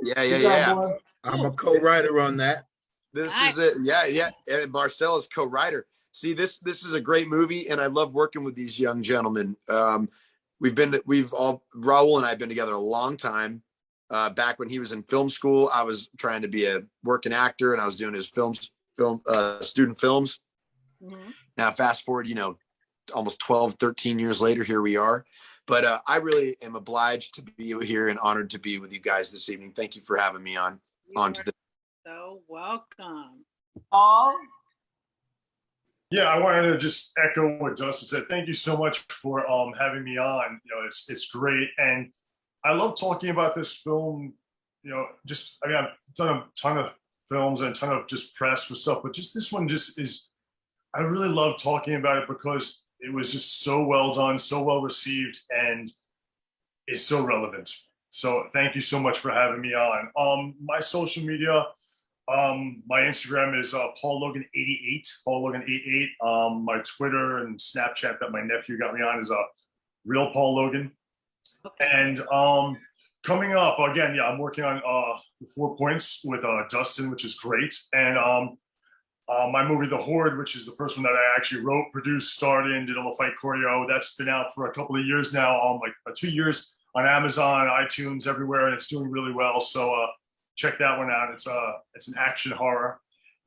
Yeah. I'm a co-writer on that. This is it. Yeah. And Marcel is co-writer. See, this is a great movie, and I love working with these young gentlemen. Raul and I have been together a long time. Back when he was in film school, I was trying to be a working actor, and I was doing his student films. Mm-hmm. Now, fast forward, almost 12, 13 years later, here we are. But I really am obliged to be here and honored to be with you guys this evening. Thank you for having me on to the. So welcome. Yeah, I wanted to just echo what Dustin said. Thank you so much for having me on. It's great, and I love talking about this film. I've done a ton of films and a ton of just press for stuff, but just this one is. I really love talking about it because it was just so well done, so well received, and is so relevant. So thank you so much for having me on. My social media. My Instagram is Paul Logan 88, Paul Logan 88. My Twitter and Snapchat that my nephew got me on is Real Paul Logan. Okay. And coming up again, I'm working on 4 Points with Dustin, which is great. And my movie The Horde, which is the first one that I actually wrote, produced, starred in, did all the fight choreo. That's been out for a couple of years now, like 2 years on Amazon, iTunes, everywhere, and it's doing really well. So check that one out. It's an action horror.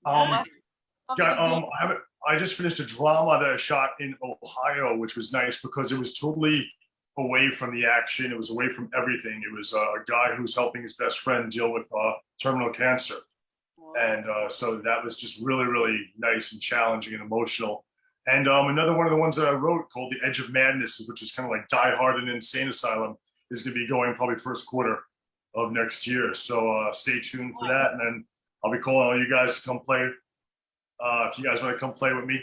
I just finished a drama that I shot in Ohio, which was nice because it was totally away from the action. It was away from everything. It was a guy who was helping his best friend deal with terminal cancer. And so that was just really, really nice and challenging and emotional. And another one of the ones that I wrote called The Edge of Madness, which is kind of like Die Hard in an Insane Asylum, is going to be going probably first quarter of next year. So stay tuned for that. And then I'll be calling all you guys to come play. If you guys want to come play with me.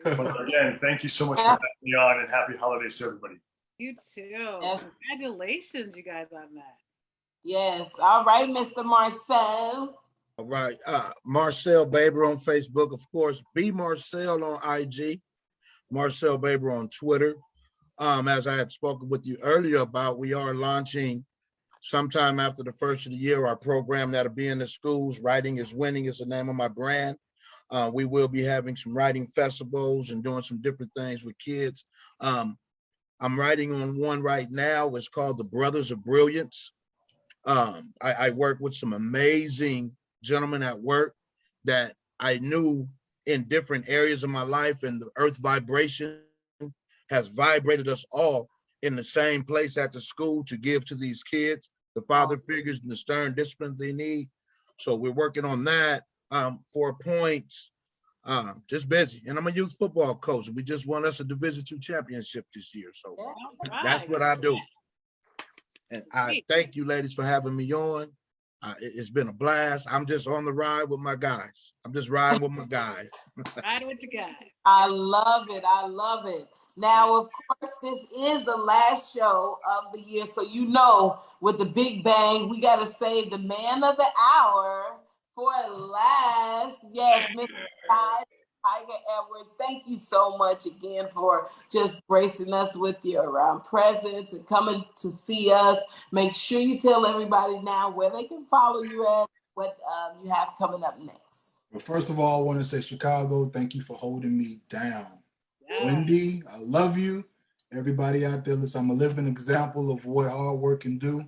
But again, thank you so much for having me on, and happy holidays to everybody. You too. Yes. Congratulations, you guys, on that. Yes. All right, Mr. Marcel. All right. Marcel Baber on Facebook, of course. B Marcel on IG. Marcel Baber on Twitter. As I had spoken with you earlier about, we are launching sometime after the first of the year our program that'll be in the schools. Writing is Winning is the name of my brand. We will be having some writing festivals and doing some different things with kids. I'm writing on one right now. It's called The Brothers of Brilliance. I work with some amazing gentlemen at work that I knew in different areas of my life, and the earth vibration has vibrated us all in the same place at the school to give to these kids, the father figures and the stern discipline they need. So we're working on that. 4 Points, just busy. And I'm a youth football coach. We just won us a Division II championship this year. So that's what I do. And I thank you ladies for having me on. It's been a blast. I'm just on the ride with my guys. I'm just riding with my guys. Riding with your guys. I love it. I love it. Now, of course, this is the last show of the year. So, you know, with the Big Bang, we got to say the man of the hour for last. Yes, Mr. Tiger Edwards, thank you so much again for just gracing us with your presence and coming to see us. Make sure you tell everybody now where they can follow you at, what you have coming up next. Well, first of all, I want to say Chicago, thank you for holding me down. Yeah. Wendy, I love you. Everybody out there, listen, I'm a living example of what hard work can do,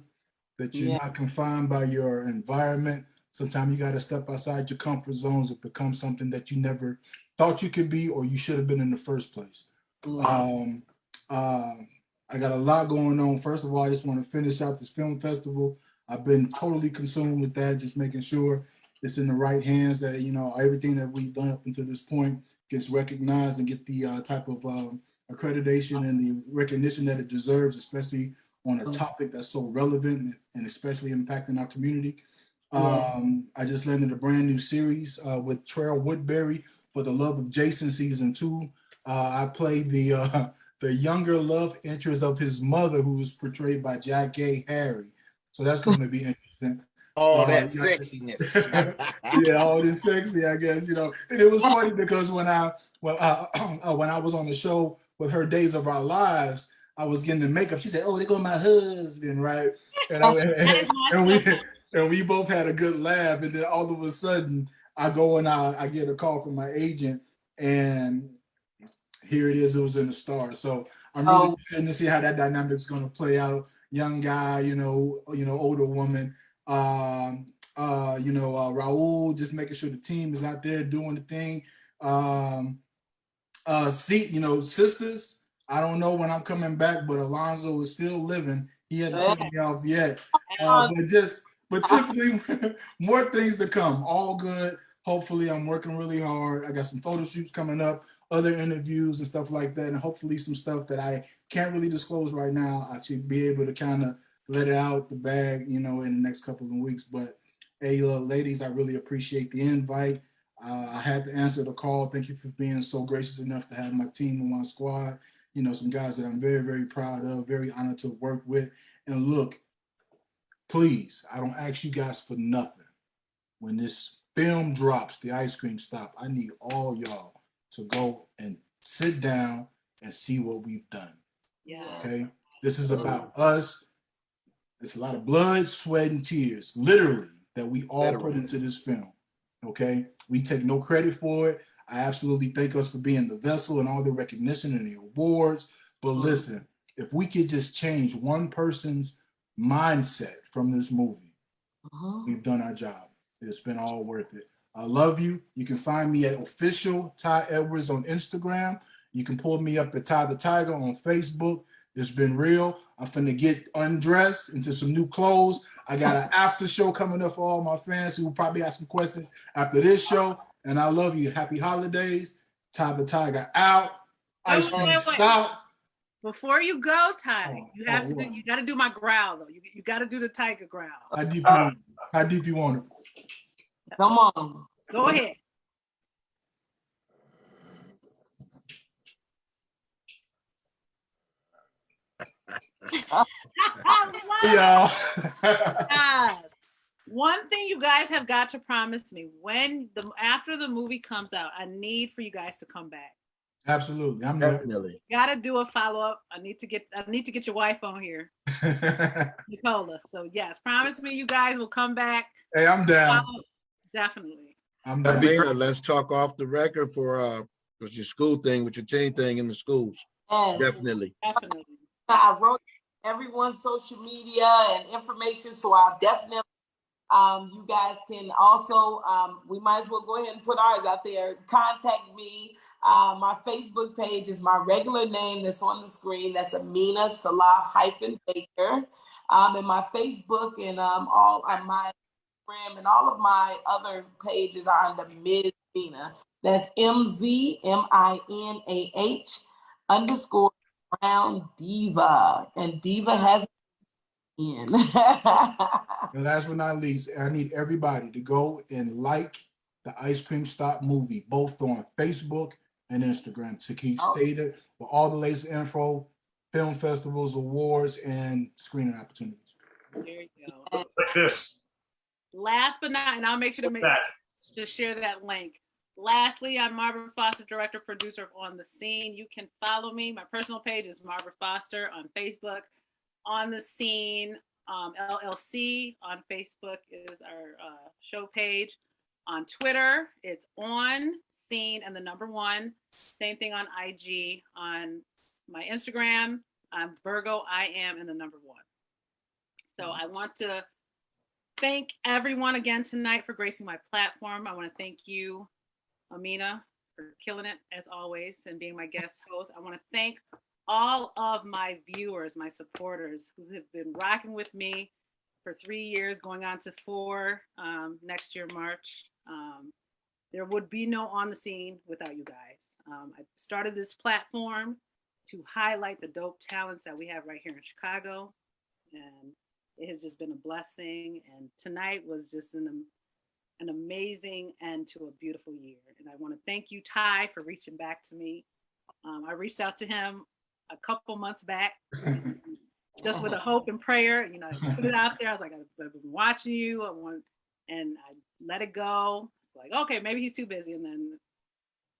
that you're not confined by your environment. Sometimes you got to step outside your comfort zones and become something that you never thought you could be or you should have been in the first place. I got a lot going on. First of all, I just want to finish out this film festival. I've been totally consumed with that, just making sure it's in the right hands, that, you know, everything that we've done up until this point gets recognized and get the type of accreditation and the recognition that it deserves, especially on a topic that's so relevant and especially impacting our community. I just landed a brand new series with Trail Woodbury, For the Love of Jason, season 2. I played the younger love interest of his mother, who was portrayed by Jackée Harry. So that's going to be interesting. All that sexiness. Yeah, all this sexy, I guess, you know. And it was funny because when I was on the show with her Days of Our Lives, I was getting the makeup. She said, "Oh, there go my husband," right? And we both had a good laugh. And then all of a sudden, I go and I get a call from my agent, and here it is. It was in the stars. So I'm really interested to see how that dynamic is going to play out. Young guy, you know, older woman. Raul, just making sure the team is out there doing the thing. Sisters, I don't know when I'm coming back, but Alonzo is still living. He hasn't taken me off yet. But typically more things to come. All good. Hopefully, I'm working really hard. I got some photo shoots coming up, other interviews and stuff like that, and hopefully some stuff that I can't really disclose right now. I should be able to kind of let it out the bag, you know, in the next couple of weeks. But hey, ladies, I really appreciate the invite. I had to answer the call. Thank you for being so gracious enough to have my team on my squad. You know, some guys that I'm very, very proud of, very honored to work with. And look, please, I don't ask you guys for nothing. When this film drops, the ice cream stop, I need all y'all to go and sit down and see what we've done. Yeah. Okay? This is about us. It's a lot of blood, sweat, and tears, literally, that we all put into this film. Okay? We take no credit for it. I absolutely thank us for being the vessel and all the recognition and the awards. But listen, if we could just change one person's mindset from this movie, we've done our job. It's been all worth it. I love you. You can find me at official Ty Edwards on Instagram. You can pull me up at Ty the Tiger on Facebook. It's been real. I'm finna get undressed into some new clothes. I got an after show coming up for all my fans who will probably ask some questions after this show. And I love you. Happy holidays. Ty the Tiger out. Ice cream stop. Before you go, Ty, you got to do my growl though. You got to do the tiger growl. How deep you want it? Come on. Go ahead. Yeah. One thing you guys have got to promise me, after the movie comes out, I need for you guys to come back. Absolutely. I'm definitely gotta do a follow-up. I need to get your wife on here. Nicola. So yes, promise me you guys will come back. Hey, I'm down. Definitely. I'm down. Let's talk off the record for your school thing, with your team thing in the schools. Yes. Definitely. I wrote everyone's social media and information, so I'll definitely you guys can also, we might as well go ahead and put ours out there. Contact me. My Facebook page is my regular name that's on the screen. That's Amina Salah-Baker. And my Facebook and all on my Instagram and all of my other pages are under Ms. Mina. That's MZMINAH _ Brown Diva. And Diva has in. And last but not least, I need everybody to go and like the Ice Cream Stop movie, both on Facebook and Instagram, to keep stated with all the latest info, film festivals, awards, and screening opportunities. There you go. Like this. Last but not, and I'll make sure to just share that link. Lastly, I'm Margaret Foster, director, producer of On the Scene. You can follow me. My personal page is Margaret Foster on Facebook. On the Scene LLC on Facebook is our show page. On Twitter, it's On Scene and the number 1. Same thing on IG. On my Instagram, I'm Virgo I Am and the number 1. So I want to thank everyone again tonight for gracing my platform. I want to thank you, Amina, for killing it as always and being my guest host. I want to thank all of my viewers, my supporters who have been rocking with me for 3 years, going on to 4 next year, March. There would be no On the Scene without you guys. I started this platform to highlight the dope talents that we have right here in Chicago. And it has just been a blessing. And tonight was just an amazing end to a beautiful year. And I want to thank you, Ty, for reaching back to me. I reached out to him a couple months back, just with a hope and prayer. You know, I put it out there. I was like, I've been watching you. And I let it go. It's like, okay, maybe he's too busy. And then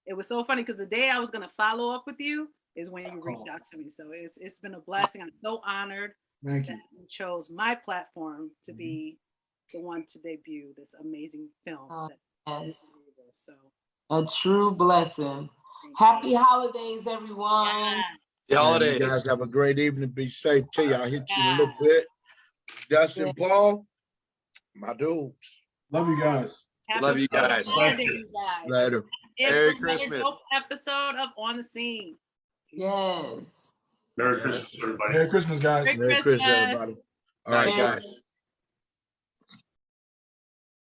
it was so funny because the day I was going to follow up with you is when you reached out to me. So it's been a blessing. I'm so honored that you chose my platform to be the one to debut this amazing film. Yes. So a true blessing. Happy holidays, everyone. Yes. The holidays. You guys have a great evening. Be safe too. I'll hit you in a little bit. Dustin, Paul, my dudes. Love you guys. Love you guys. Saturday, you guys. Later. It's Merry another Christmas. dope episode of On the Scene. Yes. Merry Christmas, everybody. Merry Christmas, guys. Merry Christmas, everybody. All right, guys.